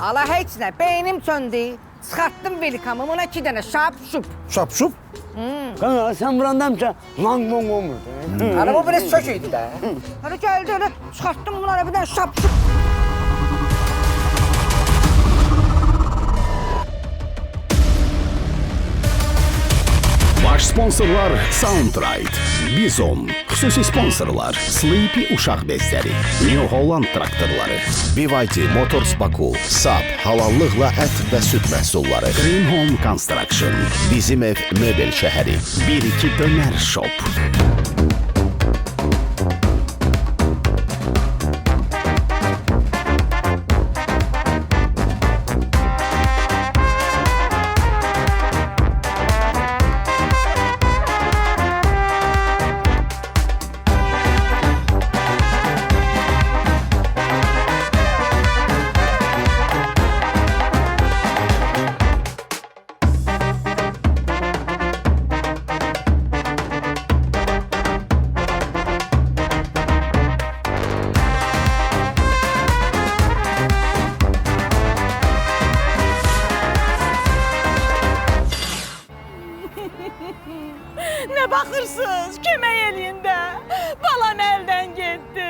Ala heç nə, beynim söndü. Çıxartdım velikamı, ona 2 dənə şap-şup. Şap-şup? Kanka sen burandamışsın. Lang long olmuş. Ala bu biraz sök idi də. Hələ gəldi, elə çıxartdım bunlara bir dənə şap-şup. Baş sponsorlar Soundride, Bizon, xüsusi sponsorlar Sleepy uşaq bezləri, New Holland traktorları, BYD Motors Baku, SAP, halallıqla ət və süt məhsulları, Green Home Construction, Bizim Ev Möbel şəhəri, 1-2 Döner Shop. Ne bakırsınız? Kömək eləyin də. Balam əldən getdi.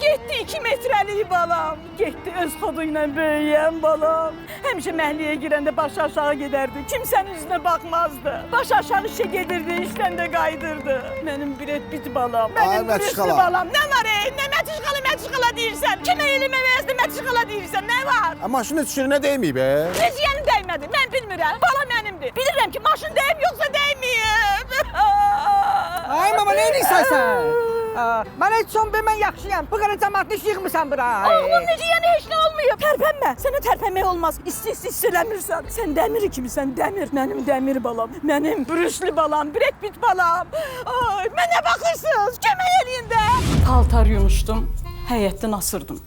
Getdi 2 metrəlik balam. Getdi öz xodu ilə böyüyən balam. Həmişə məhliyə girəndə başı aşağı gedərdi. Kimsənin üzünə baxmazdı. Başı aşağı işə gedirdi, işdən də qaydırdı. Mənim Bit balam. Mənim Brüslü balam. Nə var nə məçişqala deyirsən? Kömək eləməməzdi məçişqala deyirsən. Nə var? Maşının düşürünə değməyib, Necə yəni dəymədin? Mən bilmirəm. Bala mənimdir. Bilirəm ki, maşın dəyib yoxsa dəyməyib. Ay mama, nə edirsən sən? Mən heç son mən yaxşıyam. Bu qədər cəmaatını iş yığmısan bura. Oğlum necə yəni heç nə olmuyor? Tərpənmə. Sənə tərpənmək olmaz. İsti hiss eləmirsən. Sən dəmir kimisən, dəmir. Mənim dəmir balam. Mənim Brüslü balam, Brad Pitt balam. Ay, mənə baxırsınız. Kömək eləyin də. Paltar yumuşdum. Həyətdən asırdım.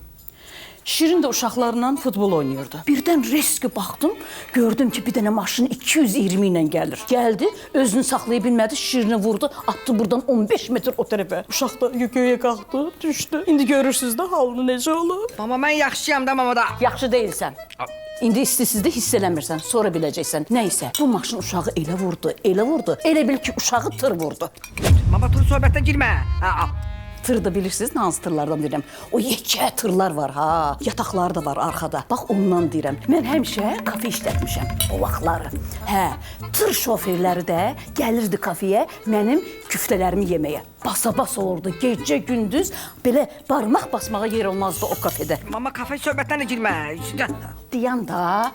Şirin də uşaqlarla futbol oynayırdı. Birdən reski baxdım, gördüm ki, bir dənə maşın 220 ilə gəlir. Gəldi, özünü saxlaya bilmədi, Şirini vurdu, attı buradan 15 metr o tərəfə. Uşaq da göyə qalxdı, düşdü. İndi görürsünüz də halını necə olur. Mama, mən yaxşıyam da mama da. Yaxşı deyilsən. İndi istisizdə hiss eləmirsən, sonra biləcəksən. Nəysə, bu maşın uşağı elə vurdu. Elə bil ki, uşağı tır vurdu. Mama, tır söhbətdən girmə. Tır da bilirsiniz, hansı tırlardan deyirəm. O yekə tırlar var ha, yataqları da var arxada. Bax ondan deyirəm. Mən həmişə kafe işlətmişəm o vaxtları. Hə, tır şoferləri də gəlirdi kafeyə mənim küftələrimi yeməyə. Basa-bas olurdu, gecə gündüz belə barmaq basmağa yer olmazdı o kafedə. Mama, kafe söhbətdən də girmə. Deyən da.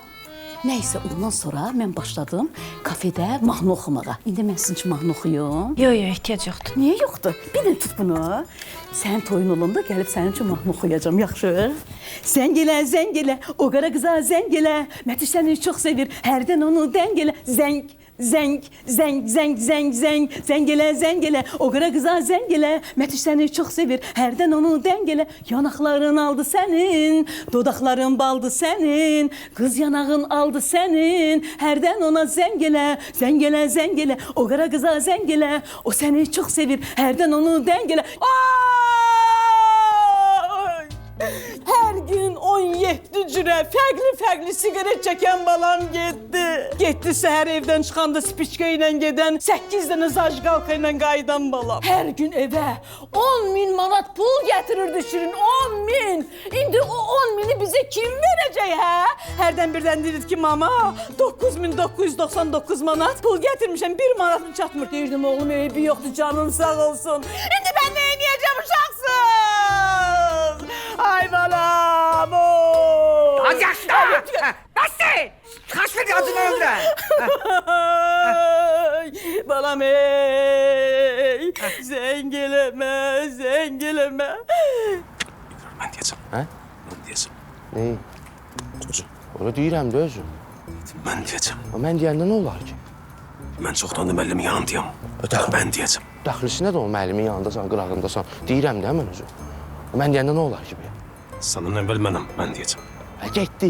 Nəysə, ondan sonra mən başladım kafedə mahnı oxumağa. İndi mən sizin üçün mahnı oxuyum. Yox, ehtiyac yoxdur. Niyə yoxdur? Bir də tut bunu. Sən toyun olanda gəlib sənin üçün mahnı oxuyacağım, yaxşı? Zəng elə, o qara qıza zəng elə. Mətiş səni çox sevir, hərdən onu dəng elə. Zəng elə, o qara qıza zəng elə. Mətiş səni çox sevir, hərdən onu dəng elə. Yanaqların aldı sənin, dodaqların baldı sənin. Qız yanağın aldı sənin, hərdən ona zəng elə. O qara qıza zəng elə, o səni çox sevir, hərdən onu dəng elə. Hər gün 17 cürə fərqli siqaret çəkən balam getdi. Getdi səhər evdən çıxanda spiçka ilə gedən, 8 dənə zajqalka ilə qayıdan balam. Hər gün evə 10.000 manat pul gətirirdi Şirin, 10.000. İndi o 10.000-i bizə kim verəcək, hə? Hərdən birdən deyirik ki, mama, 9.999 manat pul gətirmişəm, 1 manatım çatmır. Deyirdim, oğlum, eybi yoxdur, canın sağ olsun. İndi mən nə edəcəm, uşaqsız? Ay balam, ooo! Az yaşda! Nasıl? Kaç verdi acını öldüre? Balam ey! Zəng eləmə. Mən deyəcəm. Hə? Mən deyəcəm. Neyi? Özüm. Onu deyirəm də özüm. Mən deyəcəm. Mən deyəndə nə olar ki? Mən çoxdandır müəllimin yanındayam. Mən deyəcəm. Dəxlisi nədir o müəllimin yanındasan, qırağındasan? Deyirəm də mən özüm. Mən deyəndə nə olar ki? Səndən əvvəl mənəm, mən deyəcəm. Getdi.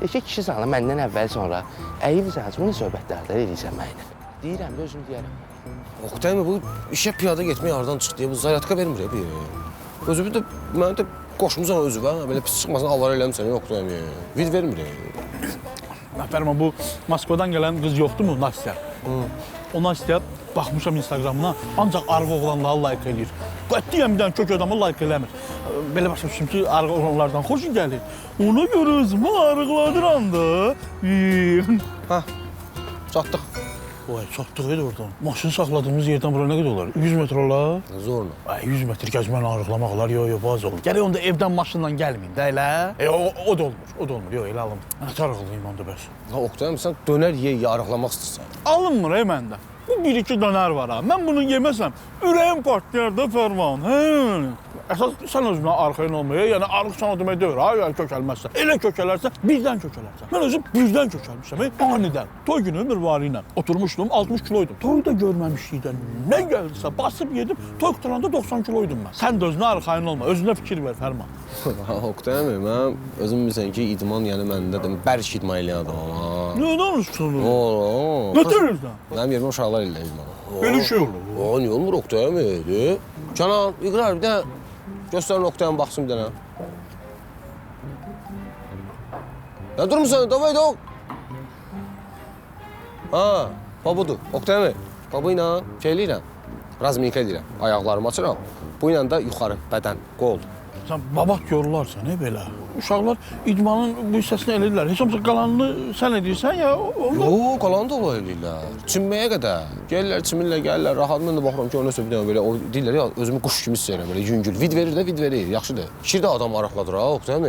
İki kişi sana məndən əvvəl sonra əyilsən, bunu söhbətlərdə edirsən mənimlə. Deyirəm də özüm deyərəm. Oqtay mı bu işe piyada getmək hardan çıxdı ya? Bu zaratka vermir ya bir. Özü bir də mənə də qoşmusan özü və belə pis çıxmasın, avara eləmirsən, yox da vid vermir. Nəfərimə bu Moskvadan gələn qız yoxdurmu, Nastya? O Nastya baxmışam Instagramına, ancaq arıq oğlanları like eləyir. Qətiyyən bir dənə kök adamı like eləmir. Belə başa düşdüm ki, arıq oğlanlardan xoşu gəlir. Ona görə özümü arıqladıram da. Hə, çatdıq. Vay, çatdıq idi oradan. Maşını saxladığımız yerdən bura nə qədər olar? 100 metr olar? Zorla. 100 metr gəzməni arıqlamaq olar, yox, baz olur. Gərək onda evdən maşınla gəlməyin də elə. O da olmur, yox, elə alınmır. Nə arıqlayım onda bəs? Ha, Oqtayım, sən dönər ye arıqlamaq istəyirsən. Alınmır məndə. Bu 1-2 dönər var ha. Mən bunu yeməsəm, ürəyim partlayar da Fərman. Əsas sən özünə arxayın olmaya, yəni arıqsan o demək deyir, ha, yəni kökəlməzsən. Elə kökələrsən, birdən kökələrsən. Mən özüm birdən kökəlmişəm, anidən. Toy günü Mirvari ilə oturmuşdum, 60 kiloydum. Toyda görməmişlikdən nə gəlirsə basıb yedim, toy qutaranda 90 kiloydum mən. Sən də özünə arxayın olma, özünə fikir ver Fərman. Oqtayım, mən özüm bilirsən ki, idman yəni məndə də bərk idman eləyən adamam. Nə danışsın? Oo. Nə deyirsən? Mənim yerimə uşaqlar eləyir idman. Belə şey olur. Niyə olmur Oqtayım? Canan, İqrar, bir də göstərin Oqtayım baxsın bir dənə. Nə durmuşsan? Davay, dog. Ha, babudur. Oqtayım, babu ilə şey eləyirəm. Razminka eləyirəm. Ayaqlarımı açıram. Bu ilə də yuxarı, bədən, qol. Sən babat yorulursan, belə. Uşaqlar idmanın bu hissəsini eləyirlər. Heç olmasa qalanını sən edirsən ya? Yox, qalanı da ola eləyirlər. Çimməyə qədər. Gəlirlər, çimirlər, gəlirlər. Rahat mən də baxıram ki, o nəsə bir dənə belə, o deyirlər ya, özümü quş kimi hiss edirəm, belə yüngül. Vid verir də, vid verir. Yaxşıdır. Fikir də adam arıqladır ha, Oqtayım.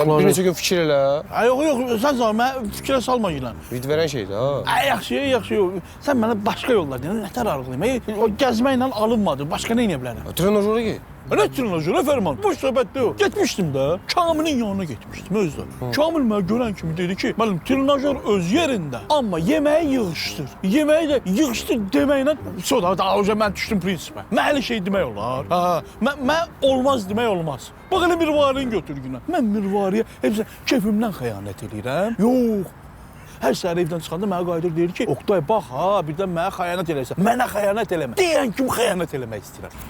Sən bir neçə gün fikir elə. Yox, sən zaman mən fikrə salma ilə. Vid verən şeydir ha. Yaxşı. Sən mənə başqa yollar deyən, nətər arıqlayım? O gəzməklə alınmadı. Başqa nə edə bilərəm? Trenajora get. Nə trenajora Fərman? Bu söhbətdə yox. Getmişdim də, Kamilin yanına getmişdim özdə. Kamil mənə görən kimi dedi ki, mənim trenajor öz yerində, amma yeməyi yığışdır. Yeməyi də yığışdır deməklə, sonra daha önce mən düşdüm prinsipə. Mən şey demək olar. Mən olmaz demək olmaz. Bax elə Mirvarini götür günə. Mən Mirvariyə hepsi keyfimdən xəyanət edirəm. Yox. Hər səhər evdən çıxanda mənə qayıdır deyir ki, Oqtay, bax ha, birdən mənə xəyanət eləsən. Mənə xəyanət eləmə. Deyən kim xəyanət eləmək istəyirəm.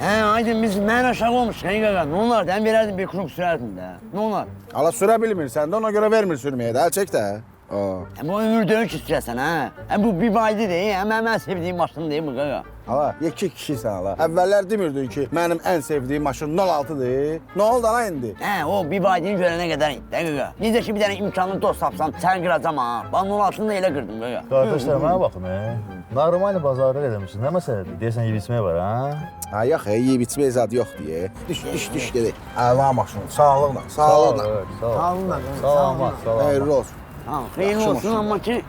Aydın biz mən aşağı olmuş. Qaqa, nə olar? Dən verərdim bir kruk sürərdim də. Nə olar? Hala sürə bilmirsən də ona görə vermir sürməyə də, əl çək də. Bu ömür dönük istəyəsən, hə? Bu bir valididir, mən sevdiyim maşın deyim bu qaqa. Hala, iki kişisən hala. Əvvəllər demirdin ki, mənim ən sevdiyim maşın 06-dır. Nə oldu ana indi? O bir validini görənə qədər indi də qaqa. Necə ki bir dənə imkanlı dost tapsam, səni qıracam ha. Ben 06-ını da elə qırdım qaqa. Qardaşlar, mənə baxın, Narmani bazarı eləmişsin, nə məsələdir? Deyəsən yeyib içmək var, ha? Ha, yox, yeyib içmək zad yox deyə. Düş, gedək. Əla maşın, sağlıqla. Sağlıqla. Xeyirli olsun. Xeyirli olsun, amma ki...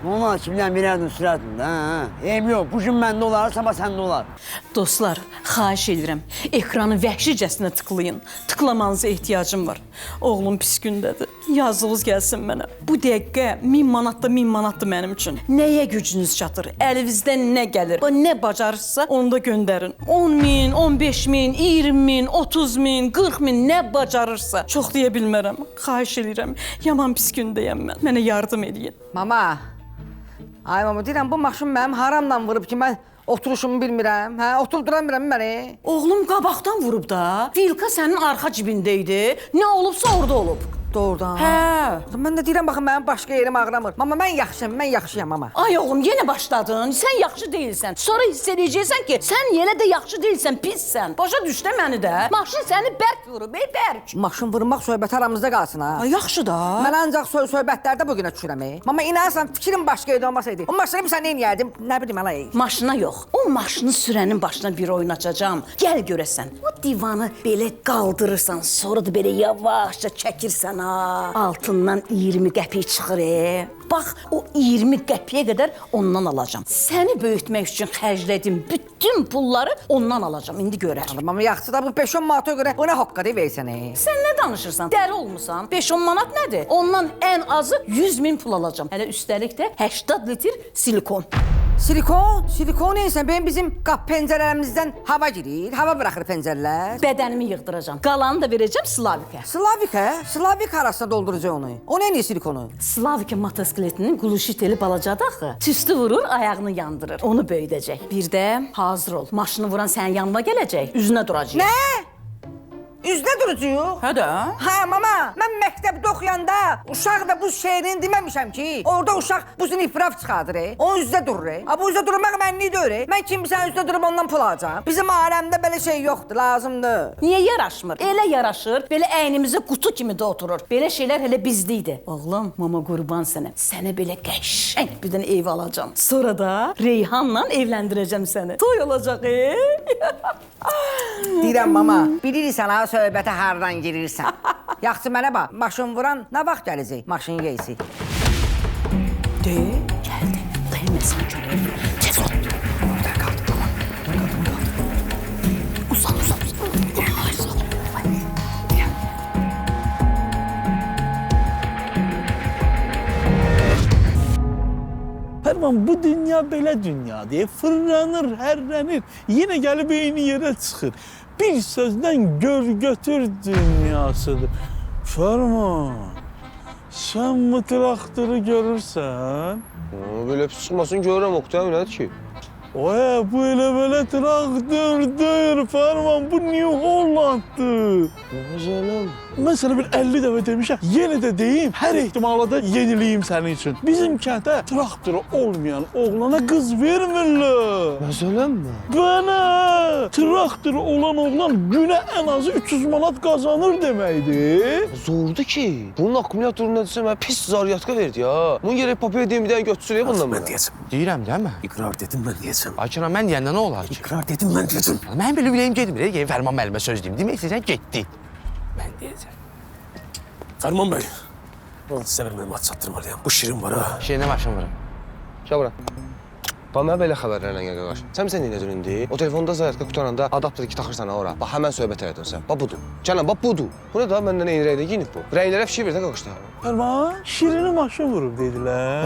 Nə olar ki, bilən verərdim, sürərdim də, hə? Eyb yox, bu gün məndə olar, sabah səndə olar. Dostlar, xahiş edirəm, ekranı vəhşicəsinə tıklayın. Tıklamanıza ehtiyacım var. Oğlum pis gündədir. Yazığınız gəlsin mənə. Bu dəqiqə 1000 manat da 1000 manatdır mənim üçün. Nəyə gücünüz çatır? Əlinizdən nə gəlir? Nə bacarırsa onu da göndərin. 10.000, 15.000, 20.000, 30.000, 40.000 nə bacarırsa. Çox deyə bilmərəm. Xahiş edirəm. Yaman pis gündəyəm mən. Mənə yardım edin. Mama. Ay mama, deyirəm bu maşın mənim haramla vurub ki, mən oturuşumu bilmirəm. Hə, oturub duramıram məni. Oğlum qabaqdan vurub da. Vilka sənin arxa cibində idi. Nə olubsa orada olub. Doğrudan. Hə. Mən də deyirəm baxın mənim başqa yerim ağrımır. Mama mən yaxşıyam mama. Ay oğlum yenə başladın. Sən yaxşı deyilsən. Sonra hiss edəcəksən ki, sən yenə də yaxşı deyilsən, pissən. Başa düş də məni də. Maşın səni bərk vurub, bərk. Maşın vurmaq söhbəti aramızda qalsın ha. Ay yaxşı da. Mən ancaq söhbətlərdə bu günə düşürəm. Mama inanırsan fikrim başqa yerdə olmasaydı. O maşını sən nə edərdim? Nə bilim alay. Maşına yox. O maşını sürənin başına bir oyun açacağam. Gəl görəsən. O divanı belə qaldırırsan, sonra da belə yavaşca çəkirsən. Altından 20 qəpik çıxır. Bax, o 20 qəpiyə qədər ondan alacağam. Səni böyütmək üçün xərclədim bütün pulları ondan alacağam. İndi görək. Mama yaxşı da bu 5-10 manata görə bu nə haqqıdır versən? Sən nə danışırsan? Dəli olmusan? 5-10 manat nədir? Ondan ən azı 100.000 pul alacağam. Hələ üstəlik də 80 litr silikon. Silikon neyse bizim qapı pəncərələrimizdən hava girir, hava buraxır pəncərələr. Bədənimi yığdıracağam. Qalanı da verəcəm Slavikə. Slavik arasına dolduracaq onu. O nə silikonu? Slavikin motosikletinin quluşiteli balacadır axı. Tüstü vurur, ayağını yandırır. Onu böyüdəcək. Bir də hazır ol. Maşını vuran sənin yanına gələcək, üzünə duracaq. Nə? Üzdə durucuyuq? Hə də. Hə, mama, mən məktəbdə oxuyanda uşaq da buz şeirini deməmişəm ki, orada uşaq buzun ifraf çıxardır, o üzdə durur. Bu üzdə durmaq mənlik deyil. Mən kimsən üzdə durub ondan pul alacağam. Bizim aləmdə belə şey yoxdur, lazımdır. Niyə yaraşmır? Elə yaraşır, belə əynimizə qutu kimi də oturur. Belə şeylər hələ bizdə idi. Oğlum, mama qurban sənə. Sənə belə qəşəng bir dənə ev alacağam. Sonra da Reyhanla evləndirəcəm səni. Toy olacaq, Deyirəm, mama, bilirsən ha, söhbətə hardan girirsən. Yaxşı, mənə bax, maşın vuran nə vaxt gələcək, maşın yeysi? Gəldi. Dayıməsən görək. Telefon. Orada qaldı, tamam. Uzan. Fərman, bu dünya belə dünyadır. Fırlanır, hərlənir. Yenə gəlib eyni yerə çıxır. Bir sözdən gör-götür dünyasıdır. Fərman, sən bu traktoru görürsən? Belə pis çıxmasın görürəm, Oktay, nədir ki? Bu elə belə traktor deyir, Fərman, bu New Hollanddır. Gözələm. Mən sənə bir 50 dəfə demişəm, yenə də deyim, hər ehtimala da yeniliyim sənin üçün. Bizim kəndə traktoru olmayan oğlana qız vermirlər. Gözələm. Bana traktoru olan oğlan günə ən azı 300 manat qazanır deməkdir. Zordur ki. Bunun akkumulyatorunu nədirsə mənə pis zaryatka verdi ya. Bunun yerə papaya deyim, bir dənə götürsün bundan mənə. Mən deyəcəm. Deyirəm, değil mi? İqrar dedim, mən deyəcəm. Akına, mən deyəndə nə olar ki? İqrar dedim, mən deyəcəm. Mən belə biləyim gedmir, yeni Fərman müəllimə söz deyim. Demək istəyirsən, getdi. Mən deyəcəm. Fərman bəy, mən sizə bir məlumat çatdırmalıyam. Bu şirin var ha. Şirinə maşın vuram. Şabra. Bana belə xəbərlərlə gəl qardaş. Sən bizə nə edin indi? O telefonda zaryatka qutaranda adapteri ki taxırsan ora. Bax həmən söhbət elədin sən. Bax budur. Canım, bax budur. Bu nə da məndən eyni rəydə giyinib bu. Rəylərə fikir ver də qardaşlar. Fərman, şirini maşın vurub dedilər.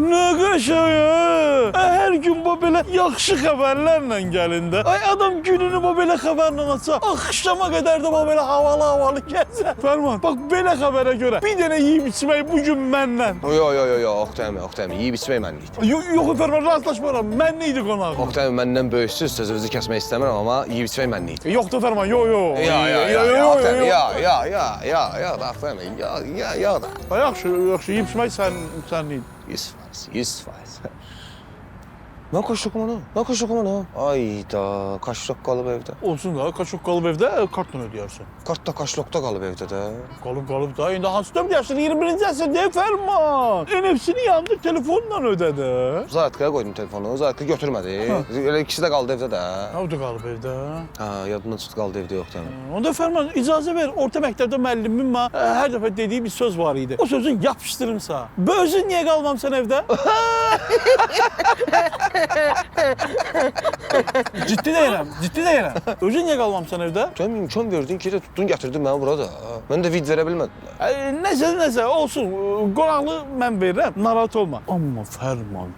Nə qəşəng. Hər gün bu belə yaxşı xəbərlərlə gəlində. Ay adam gününü bu belə xəbərlə açsa, axşama qədər də bu belə havalı gəzər. Fərman, bax belə xəbərə görə bir dənə yeyib içmək bu gün məndən. Yo, Oktay, yeyib içmək mənlikdir. Yox, Fərman, razılaşmıram. Mən neydi qonaq? Oktay, məndən böyüksüz, sözünüzü kəsmək istəmirəm, amma yeyib içmək mənlikdir. Yoxdur Fərman, yo. Ya, bax Fərman, ya da. Yaxşı, yeyib içmək sən neydi? 100%. Mən kaşok onu. Ayda, kaşlok qalıb evdə. Olsun da, kaşok qalıb evdə, kartla ödəyərsən. Kart da kaşlokda qalıb evdə də. Qalıb da, indi hansı ödəyərsən? 21-ci əsrdə Fərman. NFC-ni yandı, telefonla ödədi. Zaratkaya qoydum telefonu, Zaratka götürmədi. Elə ikisi də qaldı evdə də. O da qalıb evdə. Yadımdan çıxdı, qaldı evdə yoxdur. Onda Fərman, icazə ver, orta məktəbdə müəllimin hər dəfə dediyi bir söz var idi. O sözün yapışdırımsa. Özün niyə qalmamsan evdə? Ciddi deyirəm. Özün niyə qalmamsan evdə? Sən imkan verdin ki, tutdun gətirdin məni bura da. Mən də vid verə bilmədim. Nəsə, olsun. Qonaqlı mən verirəm, narahat olma. Amma Fərman,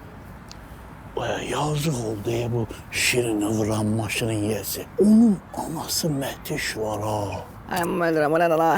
yazıq oldu bu şirini vuran maşının yiyəsi. Onun anası Məhtiş var ha. Ay, müəllim, o nədir la?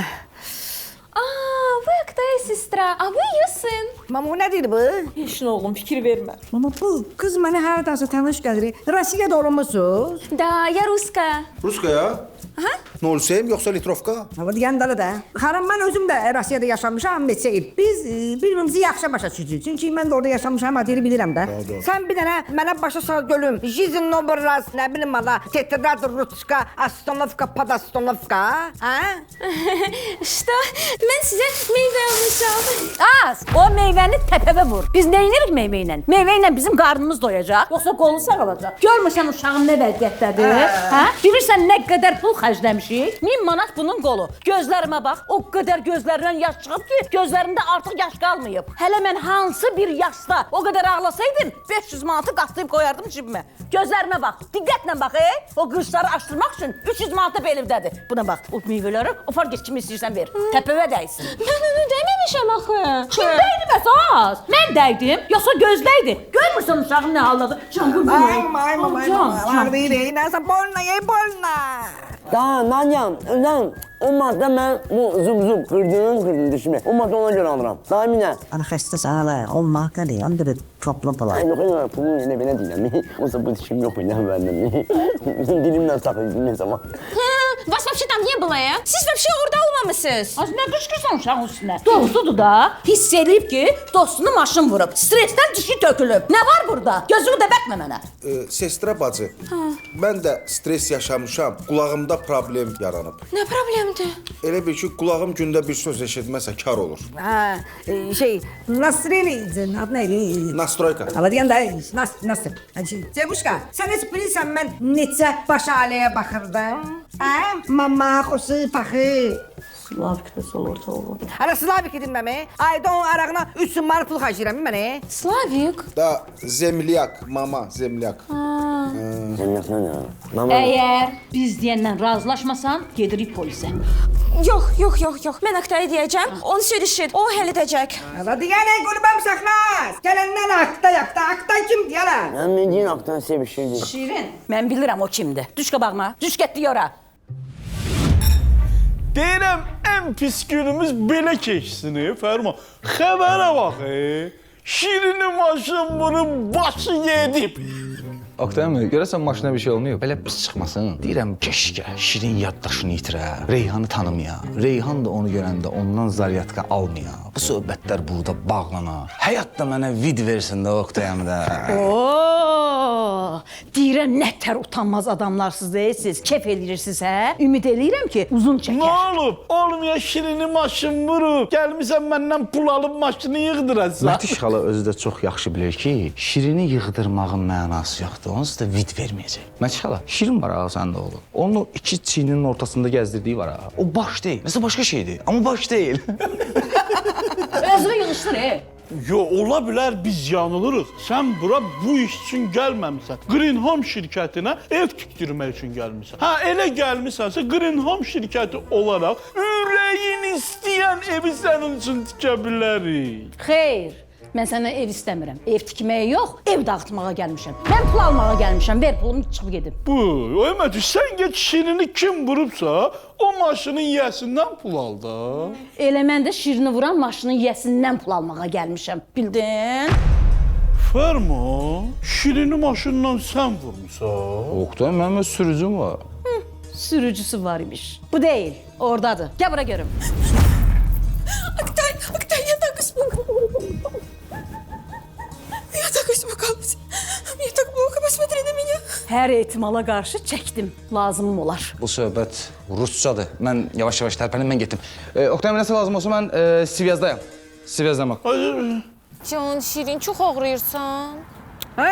Вы Oktay sestra, a bu ya сын? Mama, o nədir bu? Heç nə oğlum, fikir vermə. Mama, bu qız mənə hərdansa tanış gəlir. Rusiyada olmusunuz? Да, я русская. Ruskaya? Aha. Nolsem yoksa Litrovka? Ha, deyəndə də. Xanım, mən özüm də Rusiyada yaşamışam neçə il. Biz bir-birimizi yaxşı başa düşürük. Çünki mən də orada yaşamışam, adını bilirəm də. Sən bir dənə mənə başa sal gölüm. Жизнь номер раз, nə bilim valla. Tetrad Rutska, Astonovka, Podastonovka. Ha? Что? Mən sizə meyvə almışam. Az, o meyvəni təpəvə vur. Biz nə edirik meyvə ilə? Meyvə ilə bizim qarnımız doyacaq, yoxsa qolun sağalacaq. Görmürsən uşağın nə vəziyyətdədir? Hə? Bilirsən nə qədər pul xərcləmişik. 1000 manat bunun qolu. Gözlərimə bax, o qədər gözlərindən yaş çıxıb ki, gözlərində artıq yaş qalmayıb. Hələ mən hansı bir yaşda o qədər ağlasaydım, 500 manatı qatlayıb qoyardım cibimə. Gözlərimə bax, diqqətlə bax, o qışları açdırmaq üçün 300 manatı belimdədir. Buna bax, o meyvələri opar get kimi istəyirsən ver. Təpəvə dəysin. Mən onu deməmişəm axı. Kim dəydi əsas? Mən dəydim, yoxsa gözdəydi? Görmürsən uşağın nə haldadır? Can qurban. Больно. Da, Nadyam, o maddə mən bu zub qırdım dişimi. O maddə ona görə alıram. Daha minə. Ana xəstəsən hələ, olmaq nədir? Onda bir problem falan. Yox, pulun elə belə deyirəm. Oysa bu dişim yox idi əvvəldən. Dilimlə saxlaydım ne zaman. Вас вообще там не было, ya? Siz вообще orada olmamışsınız. Az nə qışqırsan uşağın üstünə? Doğrusudur da, hiss eləyib ki, dostunu maşın vurub. Stresdən dişi tökülüb. Nə var burada? Gözümü də bəkmə mənə. Sestra bacı, mən də stres yaşamışam, qulağımda problem yaranıb. Ne problemdi? Elə bir ki, qulağım gündə bir söz eşitməsə kar olur. Ha, Nasreliydin, adı neydi? Nastroyka. Ama deyən də, Nasr. Cebuşka, sən heç bilirsən mən neçə baş ailəyə baxırdım? Hə? Mama, xosu, paxı. Slavik də sol orta olur. Hələ Slavik idim məmi. Ayda onun arağına 300 manat pul xərcləyirəm mənə. Slavik. Da zemlyak, mama, zemlyak. Zemlyak nə ya? Əgər biz deyəndən razılaşmasan, gedirik polisə. Yok. Ben Aktay'a diyeceğim. Onu sürüşür. O halledecek. Hələ deyənə qulubam saxlas. Gələndən akta yaptı. Akta kim deyələn? Mən bildiyin Aktan sevişirdim. Şirin, mən bilirəm o kimdir. Düş qabağıma, düş getdi ora. Deyirəm, ən pis günümüz belə keçsin, Fərman. Xəbərə bax, Şirini maşın vurub başı yedib. Oktay mı? Görəsən maşına bir şey olmuyor. Belə pis çıxmasın. Deyirəm, keşkə Şirin yaddaşını itirə, Reyhanı tanımaya. Reyhan da onu görəndə ondan zaryatka almaya. Bu söhbətlər burada bağlana. Həyat da mənə vid versin də Oktay'ım da. Deyirəm, nətər utanmaz adamlarsınız deyilsiniz. Kef edirsiniz, hə? Ümid eləyirəm ki, uzun çəkər. Nə olub? Olmaya Şirini maşın vurub. Gəlmisən məndən pul alıb maşını yığdırasan. Mətiş xala özü də çox yaxşı bilir ki, Şirini yığdırmağın mənası yoxdur. Onsuz da vid verməyəcək. Mətiş xala, Şirin var ha, səndə oğlu. Onu iki çiyninin ortasında gəzdirdiyi var ha. O baş deyil. Nəsə başqa şeydir, amma baş deyil. Özünü yığışdır, Yo, ola bilər biz yanılırıq. Sən bura bu iş üçün gəlməmisən. Green Home şirkətinə ev tikdirmək üçün gəlmisən. Ha, elə gəlmisənsə Green Home şirkəti olaraq ürəyin istəyən evi sənin üçün tikə bilərik. Xeyr, mən sənə ev istəmirəm. Ev tikməyə yox, ev dağıtmağa gəlmişəm. Mən pul almağa gəlmişəm, ver pulumu çıxıb gedim. Bu, o əmədi, sən get Şirini kim vurubsa, o maşının yiyəsindən pul al da. Elə mən də Şirini vuran maşının yiyəsindən pul almağa gəlmişəm, bildin? Fərman, Şirini maşından sən vurmusan. Oktay, mənim öz sürücüm var. Sürücüsü var imiş. Bu deyil, oradadır. Gəl bura görüm. Aktay, yatak испугалась. Я так испугалась. Мне так плохо, посмотри на меня. Hər ehtimala qarşı çəkdim. Lazımım olar. Bu söhbət rusçadır. Mən yavaş-yavaş tərpənim, mən getdim. Oktay, nəsə lazım olsa mən Sivyaz'dayım. Sivyaz'damaq. Can, Şirin, çok ağrıyırsan. Ha?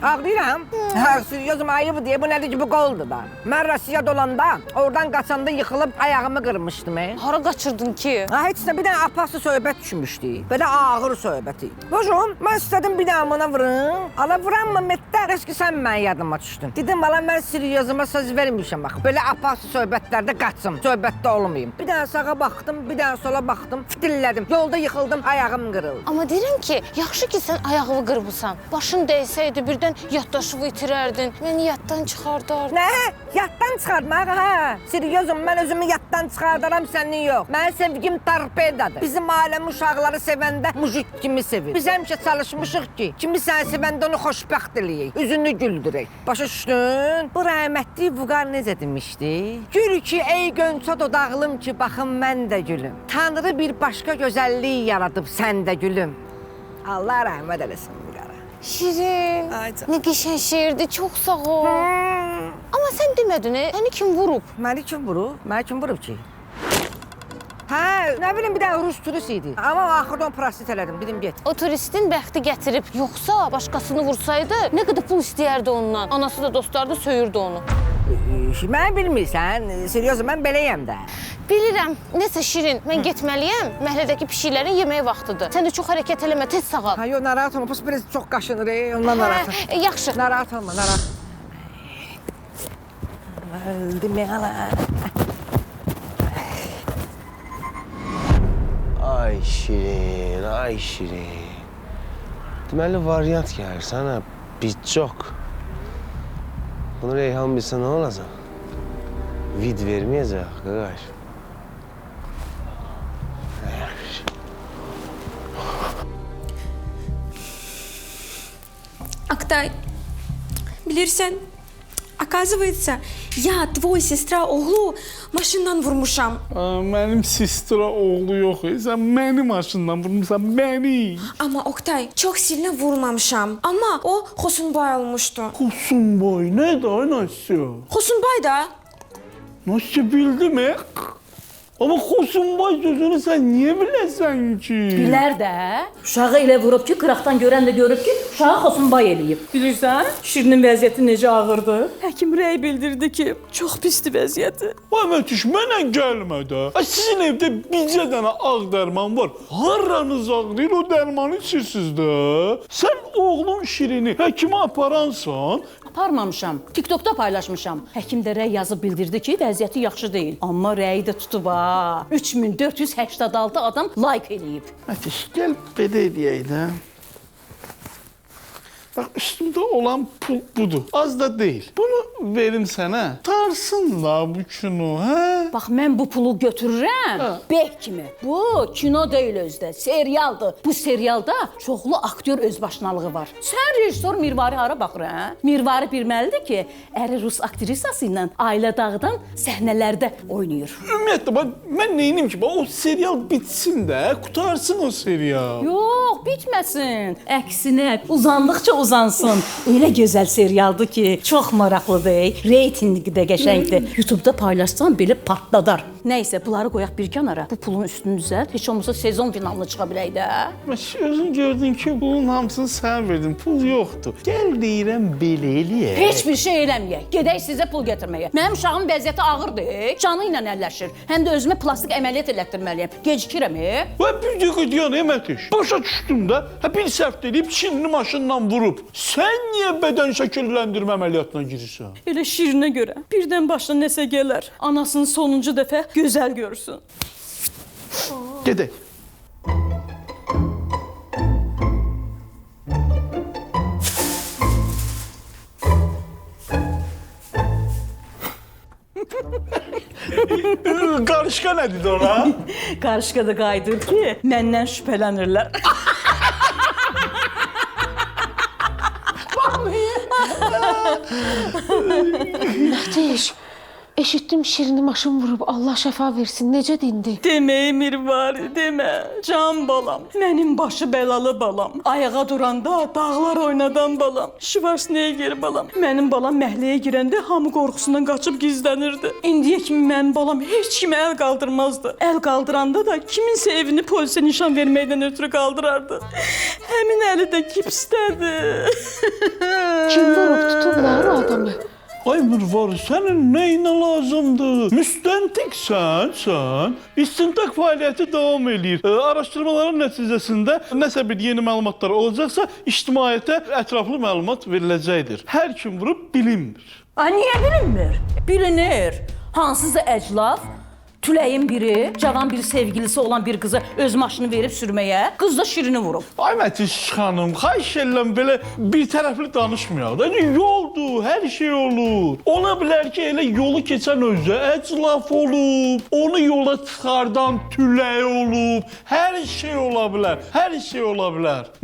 Ağlayıram. Ha, Siryozum ayıbı diye bu nədir ki, bu qoldur da. Mən Rusiyada olanda, oradan qaçanda yıxılıb ayağımı qırmışdım. Hara qaçırdın ki? Ha, heç nə, bir dənə apası söhbət düşmüşdü. Belə ağır söhbəti. Bojum, mən istədim bir dənə buna vurun. Ala vuranmı Mətdə? Heç ki, sən mən yadıma düşdün. Dedim, ala mən Siryozuma söz vermişəm bax. Belə apası söhbətlərdə qaçım, söhbətdə olmayayım. Bir dənə sağa baxdım, bir dənə sola baxdım, fitillədim. Yolda yıxıldım, ayağım qırıldı. Amma deyirəm ki, yaxşı ki sən ayağını qırmısan. Başın dəysəydi birdən yaddaşını itirərdin. Məni yaddan çıxardar. Nə? Yaddan çıxartmaq, ha? Siryozum, mən özümü yaddan çıxardaram, sənin yox. Mənim sevgim torpedadır. Bizim aləm uşaqları sevəndə mujik kimi sevir. Biz həmişə çalışmışıq ki, kimi sən sevəndə onu xoşbəxt eləyək, üzünü güldürək. Başa düşdün? Bu rəhmətli Vüqar necə demişdi? Gül ki, ey gönçə dodaqlım ki, baxın mən də gülüm. Tanrı bir başqa gözəllik yaradıb səndə gülüm. Allah rəhmət eləsin Vüqara. Şirin, nə qəşəng şeirdi, çox sağ ol. Amma sən demədin, səni kim vurub? Məni kim vurub? Məni kim vurub ki? Hə, nə bilim, bir dənə Rus turist idi. Amma axırdan prosit elədim, dedim get. O turistin bəxti gətirib, yoxsa başqasını vursaydı, nə qədər pul istəyərdi ondan? Anası da dostları da söyürdü onu. Mən bilmirsən, seryoz mən beləyəm də. Bilirəm, nəsə Şirin, mən getməliyəm. Məhlədəki pişiklərin yemək vaxtıdır. Sən də çox hərəkət eləmə, tez sağal. Ha, yox, narahat olma, pus biraz çox qaşınır, ondan narahat. Yaxşı. Narahat olma, narahat. Öldüm ya. Ay Şirin, ay Şirin. Deməli variant gəlir sənə bir çox. Bunu Reyhan bilsə nə olacaq? Vid verməyəcək, qaqaş. Akтай, bilirsən, оказывается, я, твой сестра oğlu maşından vurmuşam. Mənim sistra oğlu yox, sən məni maşından vurmuşsan, məni. Ama Oktay, çok silne vurmamışam. Ama o Xosunbay olmuştu. Xosunbay, nə da, nasıl? Xosunbay da. Nasıl bildim, Ama Xosunbay sözünü sən niyə biləsən ki? Bilər də. Uşağı elə vurub ki, qıraqdan görən də görüb ki, uşağı Xosunbay eləyib. Bilirsən, Şirinin vəziyyəti necə ağırdı? Həkim rəy bildirdi ki, çox pisdir vəziyyəti. Vay Mətiş, mənə gəlmə də. Sizin evdə bircə dənə ağ dərman var. Haranız ağrıyır, o dərmanı içirsiniz də. Sən oğlun Şirini həkimə aparansan. Aparmamışam. TikTokda paylaşmışam. Həkim də rəy yazıb bildirdi ki, vəziyyəti yaxşı deyil. Amma rəyi də tutub ha. 3486 adam like eləyib. Mətiş, gəl belə eləyək də. Bax, üstümdə olan pul budur. Az da deyil. Bunu verim sənə. Tarsın da bu kino, hə? Bax, mən bu pulu götürürəm. Beh kimi. Bu kino deyil özdə, serialdır. Bu serialda çoxlu aktyor özbaşınalığı var. Sən rejissor Mirvari hara baxır, hə? Mirvari bilməlidir ki, əri rus aktrisası ilə Ailə Dağdan səhnələrdə oynayır. Ümumiyyətlə, mən neynim ki? O serial bitsin də, qutarsın o serial. Yox, bitməsin. Əksinə, uzandıqca uzansın. Elə gözəl serialdır ki, çox maraqlıdır. Reytingi də qəşəngdir. YouTube'da paylaşsan belə patladar. Nəysə, bunları qoyaq bir kənara. Bu pulun üstünü düzəlt. Heç olmasa sezon finalına çıxa bilək də. Özün gördün ki, bunun hamısını sən verdin. Pul yoxdur. Gəl deyirəm belə eləyək. Heç bir şey eləməyək. Gedək sizə pul gətirməyə. Mənim uşağımın vəziyyəti ağırdır. Canı ilə əlləşir. Həm də özümə plastik əməliyyat elətdirməliyəm. Gecikirəm. Və bir dəqiqə deyən Mətiş. Başa düşdüm də. Bir səhv eləyib Çinli maşınla vurub. Sən niyə bədən şəkilləndirmə əməliyyatına girirsən? Elə Şirinə görə. Birdən başına nəsə gələr. Anasını sonuncu dəfə gözəl görsün. Gedək. Qarışqa nə dedi ona? Qarışqa da qaydır ki, məndən şübhələnirlər. Mətiş, eşitdim Şirini maşın vurub, Allah şəfa versin, necə dindi? Deməyi Mirvari, demə. Can balam, mənim başı bəlalı balam. Ayağa duranda dağlar oynadan balam. Schwarzenegger balam. Mənim balam məhləyə girəndə hamı qorxusundan qaçıb gizlənirdi. İndiyə kimi mənim balam heç kimə əl qaldırmazdı. Əl qaldıranda da kiminsə evini polisə nişan verməkdən ötürü qaldırardı. Həmin əli də gipsdədir. Kim vurub tutublar o adamı? Ay Mirvari, sənin nəyinə lazımdır? Müstəntiqsən sən. İstintaq fəaliyyəti davam eləyir. Araşdırmaların nəticəsində nəsə bir yeni məlumatlar olacaqsa, ictimaiyyətə ətraflı məlumat veriləcəkdir. Hər kim vurub bilinmir. Niyə bilinmir? Bilinir. Hansısa əclaf, Tüləyin biri, cavan bir sevgilisi olan bir qıza öz maşını verib sürməyə, qız da Şirini vurub. Ay Mətiş xanım, xahiş edirəm belə bir tərəfli danışmayaq da. Yoldur, hər şey olur. Ola bilər ki, elə yolu keçən özü əclaf olub, onu yola çıxardan Tülay olub. Hər şey ola bilər, hər şey ola bilər.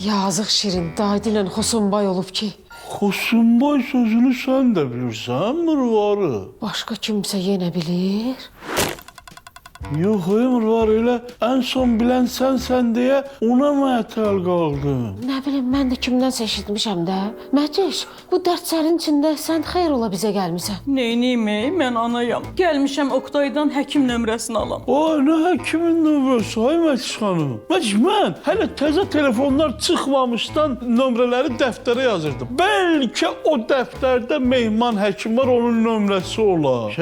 Yazıq Şirin, daydı ilə Xosunbay olub ki. Xosunbay sözünü sən də bilirsən, Mirvari? Başqa kimsə yenə bilir. Yox, Ömür var elə ən son bilən sən deyə ona mətəl qaldım. Nə bilim, mən də kimdənsə eşitmişəm də. Mətiş, bu dərdlərin içində sən xeyr ola bizə gəlmisən. Neyniyim, mən anayam. Gəlmişəm Oqtaydan həkim nömrəsini alam. Ay, nə həkimin nömrəsi, ay Mətiş xanım. Mətiş, mən hələ təzə telefonlar çıxmamışdan nömrələri dəftərə yazırdım. Bəlkə o dəftərdə mehman həkim var, onun nömrəsi olar.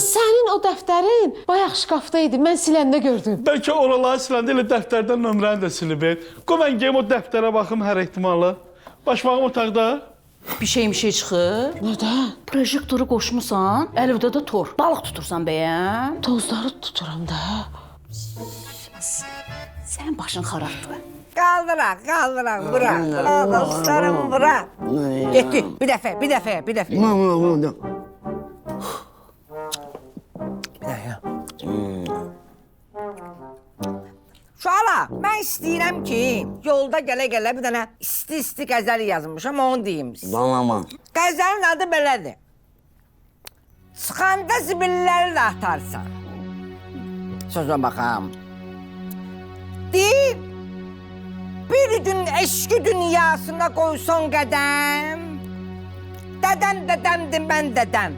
Sənin o dəftərin bayaq şkafda idi, mən siləndə gördüm. Bəlkə oraları siləndə elə dəftərdən nömrəni də silib. Qoy mən geyim o dəftərə baxım hər ehtimalı. Başmağım otaqda. Bir şey çıxır. Nədə? Projektoru qoşmusan, əlvdə də tor. Balıq tutursan bəyəm. Tozları tuturam da. Sən başın xarabdır. Qaldıraq, bura. Dostlarım, bura. Getdi, bir dəfə. Bir dəfə. Şuala, mən istəyirəm ki, yolda gələ-gələ bir dənə isti qəzəl yazmışam, onu deyim. Bana. Qəzəlin adı belədir. Çıxanda zibilləri də atarsan. Sözə baxam. Deyir, bir gün eşki dünyasına qoyson qədəm. Dədəmdir mən dədəm.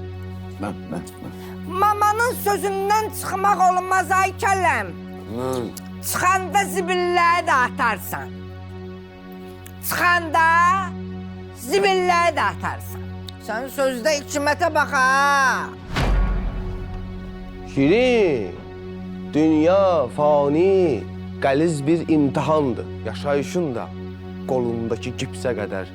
Mamanın sözündən çıxmaq olmaz ay kələm. Çıxanda zibilləri də atarsan. Çıxanda zibilləri də atarsan. Sən sözdə hikmətə bax ha. Şirin, dünya fani, qəliz bir imtihandır. Yaşayışın da qolundakı gipsə qədər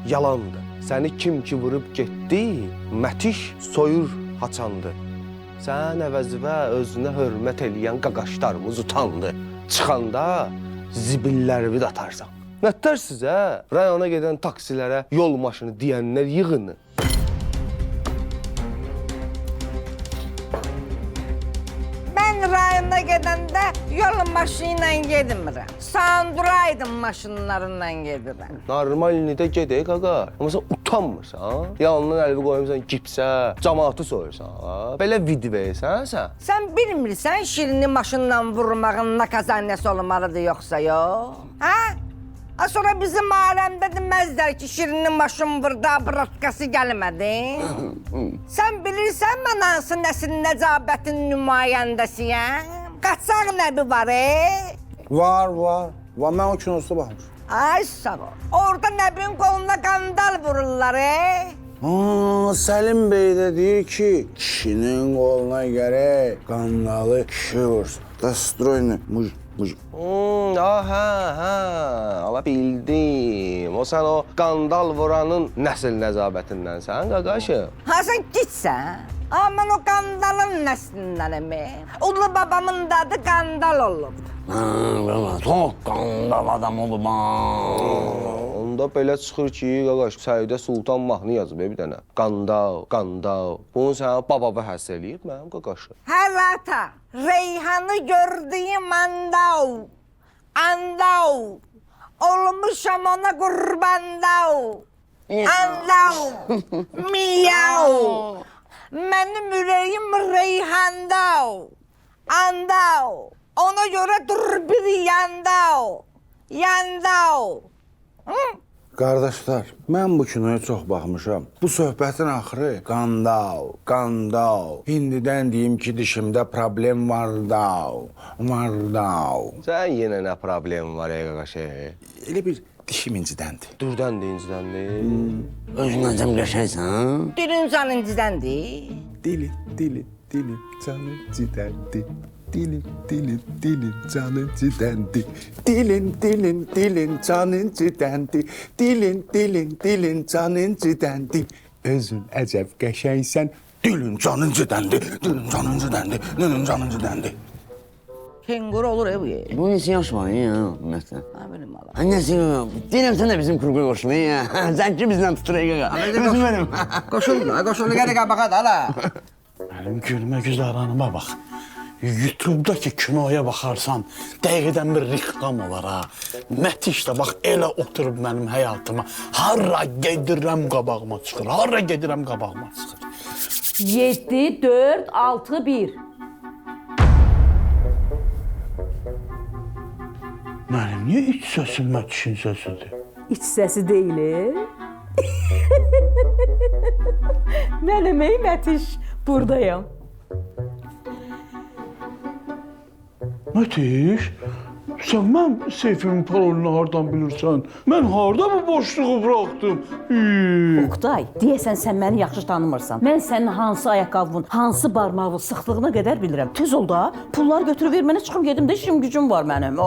yalandır. Səni kim ki vurub getdi, Mətiş soyur haçandı. Sən əvəzivə özünə hörmət eləyən qaqaşlarımız utandı. Çıxanda zibillərimi də atarsan. Nətər sizə rayona gedən taksilərə yol maşını deyənlər yığını. Mən rayona gedəndə yol maşını ilə gedmirəm. Sanduraydın maşınlarla gedirəm. Normalini də gedək qaqa. Amma sən utanmırsan. Yanından əlbi qoyumsan gipsə, camaatı soyursan. Belə vid verirsən sən. Sən bilmirsən Şirini maşınla vurmağın nə kazanəsi olmalıdır yoxsa yox? Hə? Sonra bizim aləmdə deməzlər ki, Şirinin maşın vurdu, bratkası gəlmədi. Sən bilirsən mən hansı nəsil nəcabətin nümayəndəsiyəm? Qaçaq nəbi var, Var. Mən o kinosuna baxmışım. Ay sağ ol. Orada nəbin qoluna qandal vururlar, Səlim bəy də deyir ki, kişinin qoluna gərək qandalı kişi vursun. Dastroyni, muj. Hə, ala bildim. O sən o qandal vuranın nəsil nəzabətindənsən, qaqaşım. Ha, sən gitsən. Mən o qandalın nəslindənəm. Ulu babamın da adı qandal olub. Çox qandal adam olub. Onda belə çıxır ki, qaqaş, Səidə Sultan mahnı yazıb bir dənə. Qandal. Bunu sənə babava həsr eləyib mənim qaqaşım. Hər ata, Reyhanı gördüyüm andav. Olmuşam ona qurbandav. Andav. Miyav. Mənim ürəyim Reyhandav. Andav. Ona görə dur bir yandav. Qardaşlar, mən bu kinoya çox baxmışam. Bu söhbətin axırı qandal. Hindidən deyim ki, dişimdə problem var dav. Sən yenə nə problem var, qaqaş? Elə bir dişim incidəndir. Durdəndir. Özündən cəm qəşəksən? Dilin canın cidəndir. Dilin canın cidəndir. Dilin canın cidəndi. Dilin canın cidəndi. Dilin canın cidəndi. Özün əcəb qəşəngsən. Dilin canın cidəndi. Kenguru olur bu yer. Bu neçə yaş var ya, ümumiyyətlə? Nə bilim ala. Nəsə, deyirəm sən də bizim kurquya qoşma ya. Sən ki bizlə tuturaq qaqa. Özüm mənim. Qoşuldu, gələ qabağa da ala. Mənim gülmə güzaranıma bax. YouTube'dakı kinoya baxarsan, dəqiqədən bir reklam olar ha. Mətiş də bax, elə oturub mənim həyatıma. Harra gedirəm qabağıma çıxır. 7, 4, 6, 1. Mənim niyə iç səsim Mətişin səsidir? İç səsi deyil. Mənim ey Mətiş, buradayam. Mətiş, sən mənim seyfimin parolunu hardan bilirsən? Mən harda bu boşluğu buraxdım? Oqtay, deyəsən sən məni yaxşı tanımırsan. Mən sənin hansı ayaqqabının, hansı barmağın sıxdığına qədər bilirəm. Tez ol da, pulları götürüb ver mənə, çıxım gedim də işim gücüm var mənim.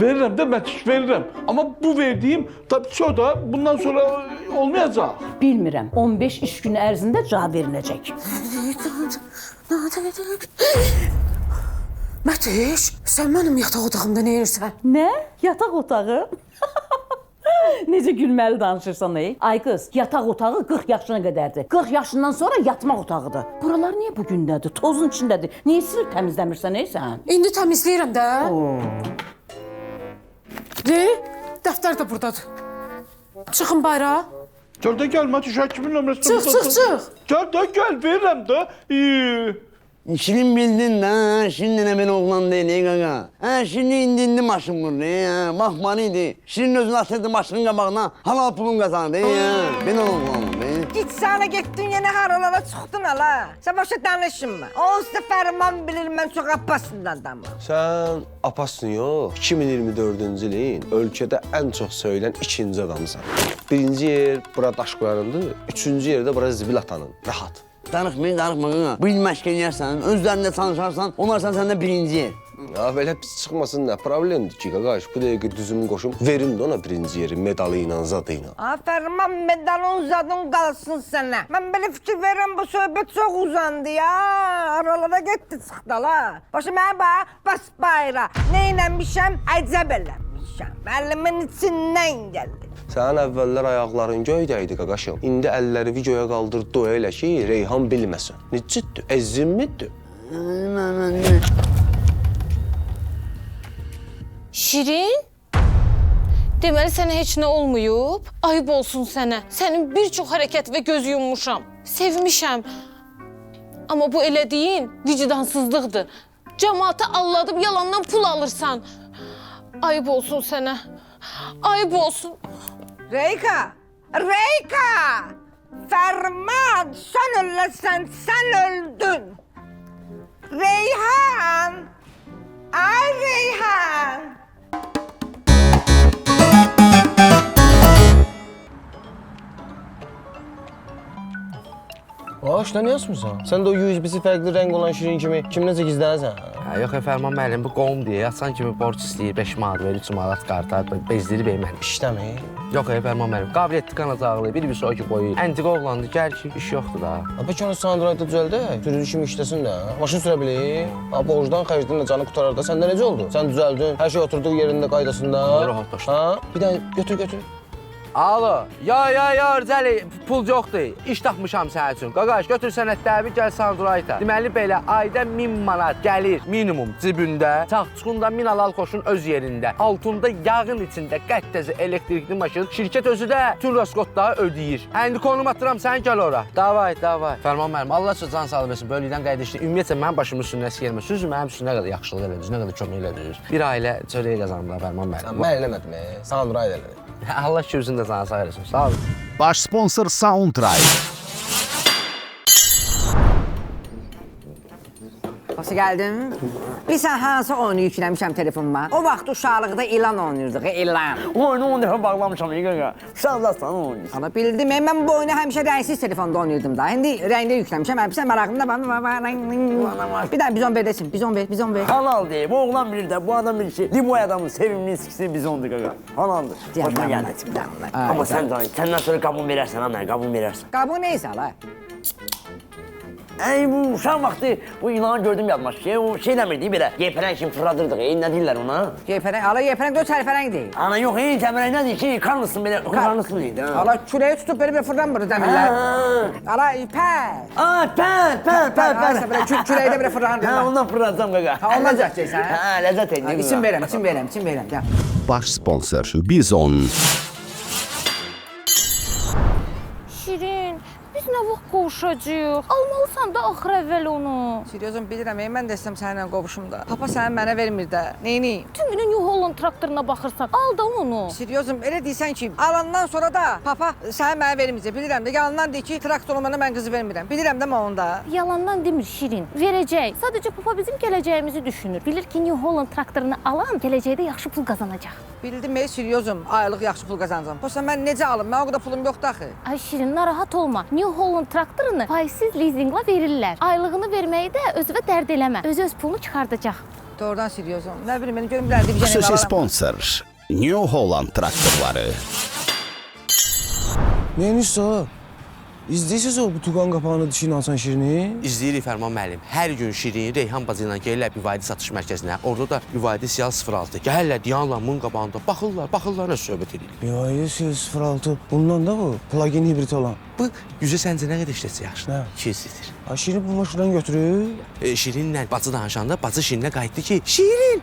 Verirəm də Mətiş, verirəm. Amma bu verdiyim tabii da bundan sonra olmayacaq. Bilmirəm, 15 iş günü ərzində cavab veriləcək. Mətiş, sən mənim yataq otağımda nə edirsən? Nə? Yataq otağı? Necə gülməli danışırsan ey? Ay qız, yataq otağı 40 yaşına qədərdir. 40 yaşından sonra yatmaq otağıdır. Buralar niyə bu gündədir? Tozun içindədir. Niyə silib təmizləmirsən ey sən? İndi təmizləyirəm də. Dəftər də buradadır. Çıxın bayrağa. Gəl də gəl Mətiş, həkimin nömrəsində. Çıx. Gəl də gəl, verirəm də. Şirin bildin də, Şirin nənə mən oğlan deyil, qaqa. Şirin indi maşın vurdu, baxmalıydı. Şirin özünü atırdı maşının qabağına, halal pulun qazandı, ben oğlanım. Git sana getdin yenə haralara çıxdın hala. Sən başa danışınma. Onsuz da Fərman bilir mən çox Abbasın adamım. Sən Abbasın yox, 2024-cü ilin ölkədə ən çox söylən ikinci adamısan. Birinci yer bura daş qoyanındır, üçüncü yerdə bura zibil atanın. Rahat. Danışmayın, qaqa. Bu il məşq eləyərsən, özlərində çalışarsan, onlarsan səndə birinci yer. Ya belə pis çıxmasın nə problemdir ki, qaqaş. Bu dəqiqə düzümü qoşum, verin də ona birinci yeri medalı ilə, zadı ilə. Fərman medalın zadın qalsın sənə. Mən belə fikir verirəm, bu söhbət çox uzandı ya. Aralara getdi çıxdı la. Başa mənə bax, bas bayra. Neynəmişəm, əcəb eləmişəm. Əlimin içindən gəldi. Sənin əvvəllər ayaqların göydəydi qaqaşım. İndi əlləri videoya qaldır, dua elə ki, Reyhan bilməsin. Necədir? Əzimmidir? Şirin? Deməli sənə heç nə olmayıb? Ayıb olsun sənə. Sənin bir çox hərəkət və göz yummuşam. Sevmişəm. Amma bu elədiyin vicdansızlıqdır. Cəmaatı alladıb yalandan pul alırsan. Ayıb olsun sənə. Ayıb olsun. Reyka! Fərman, sən öləsən, sən öldün. Reyhan! Ay Reyhan! Ağaçda niyə asmırsan? Sən də o USB-si fərqli rəng olan Şirin kimi kim necə gizlənirsən? Yox, Fərman müəllim, bu qovum deyə yatsan kimi borc istəyir, 5 manat verir, 3 manat qartar, bezdirir benim mənim. İşləmir. Yox, Fərman müəllim, qabiliyyətli qanacaqlı, bir soyki qoyur. Əntiqə oğlandı, gəl ki, iş yoxdur da. Peki onu Sandrayda düzəldək, sürücü kimi işləsin də. Maşın sürə bilir, borcdan xərcdən canı qutarar da. Səndə necə oldu? Sən düzəldin, hər şey oturduğu yerində, qaydasında. Rahat daşla. Bir dənə götür. Alo, yo, Rıcəli, pul yoxdur. İş tapmışam sənin üçün. Qaqaş, götür sənədləri, gəl Sandrayda. Deməli belə, ayda 1000 manat gəlir minimum cibündə. Çaxçıqında minalal qoşun öz yerində. Altında yağın içində qəttəzi elektrikli maşın. Şirkət özü də tüm rəsqotları ödəyir. İndi konum atıram, sən gəl ora. Davay. Fərman müəllim, Allah üçün can sağlığı versin. Böylükdən qayıdışdı. Ümumiyyətlə, mənim başımın üstünə gəlmir. Siz mənim üçün nə qədər yaxşılıq elədiniz, nə qədər kömək elədiniz. Bir ailə çörəyə qazandılar Fərman müəllim. Mən eləmədim, Sandrayda elədim. Allah kürsünü də sana sağ eləsin. Sağ olun. Baş sponsor Soundtrite. Hoş geldin. Bir sən hansı oyunu yükləmişəm telefonuma? O vaxt uşaqlıqda ilan oynayırdıq, ilan. Oyunu 10 dəfə bağlamışam, qaqa. Uşaqlarsan oynayırsan. Ana bildim, mən bu oyunu həmişə rəngsiz telefonda oynayırdım da. İndi rəngdə yükləmişəm, həmişə maraqımda var. Bir dənə bizon verdesin, bizon ver. Halal deyib, bu oğlan bilir də, bu adam bilir ki, Liboy adamın sevimli iskisi bizondur, qaqa. Halaldır. Hoşuma gəldi. Amma sən canım, səndən sonra qabun verərsən, ha, mənə qabun verərsən. Qabun neysə, hala? Bu uşaq vaxtı bu ilanı gördüm yadmaş ki, o şey eləmirdi belə, yepərən kimi fırladırdıq, nə deyirlər ona? Yepərən, ala yepərən dörd sərfərən deyil. Ana yox, təmərən nədir ki, karnısın belə, karnısın deyil. Ala küləyi tutub belə fırlanmırdı dəmirlər. Ala pər. Pər. Küləyi də belə fırlanırdı. Ondan fırladacam qaqa. Ondan cəhcəksən, hə? Ləzzət edin. İçin verəm. Baş sponsor Bizon. Şirin, biz nə vaxt qovuşacağıq? Almalısan da axır əvvəl onu. Seriozum bilirəm, mən də istəyəm səninlə qovuşum da. Papa səni mənə vermir də. Neyniyim? Tüm günün yuh Holland traktoruna baxırsaq, al da onu. Seriozum, elə deyirsən ki, alandan sonra da papa səni mənə verməyəcək. Bilirəm də, yalandan deyir ki, traktor olmana mən qızı vermirəm. Bilirəm də mən onda. Yalandan demir Şirin. Verəcək. Sadəcə papa bizim gələcəyimizi düşünür. Bilir ki, New Holland traktorunu alan gələcəkdə yaxşı pul qazanacaq. Bildim, seriozum, aylıq yaxşı pul qazanacam. Yoxsa mən necə alım? Mən o qədər pulum yoxdur axı. Ay Şirin, narahat olma. New Holland traktorunu faizsiz leasingla verirlər. Aylığını verməyi də özünə dərd eləmə. Özü öz pulunu çıxardacaq. Doğrudan seriozum. Nə bilim, beni görüm bilərdi bir jənə Xüsusi alaram. sponsor New Holland traktorları. Neyiniz o? İzləyirsiniz o bu tuğan qapağını dişini alsan Şirini? İzləyirik Fərman müəllim. Hər gün Şirin Reyhan bacı ilə gəlirlər Büvaydi satış mərkəzinə. Orada da Büvaydi Siyal 06. Gəlirlər Diyanla bunun qabağında baxırlar nə söhbət edirlər. Büvaydi Siyal 06. Bundan da bu plug-in hibrit olan. Bu 100-ə səncə nə qədər işlətsə yaxşı? Nə? 200 litr. Ay Şirin bu maşından götürür. Şirinlə bacı danışanda bacı Şirinə qayıtdı ki, Şirin,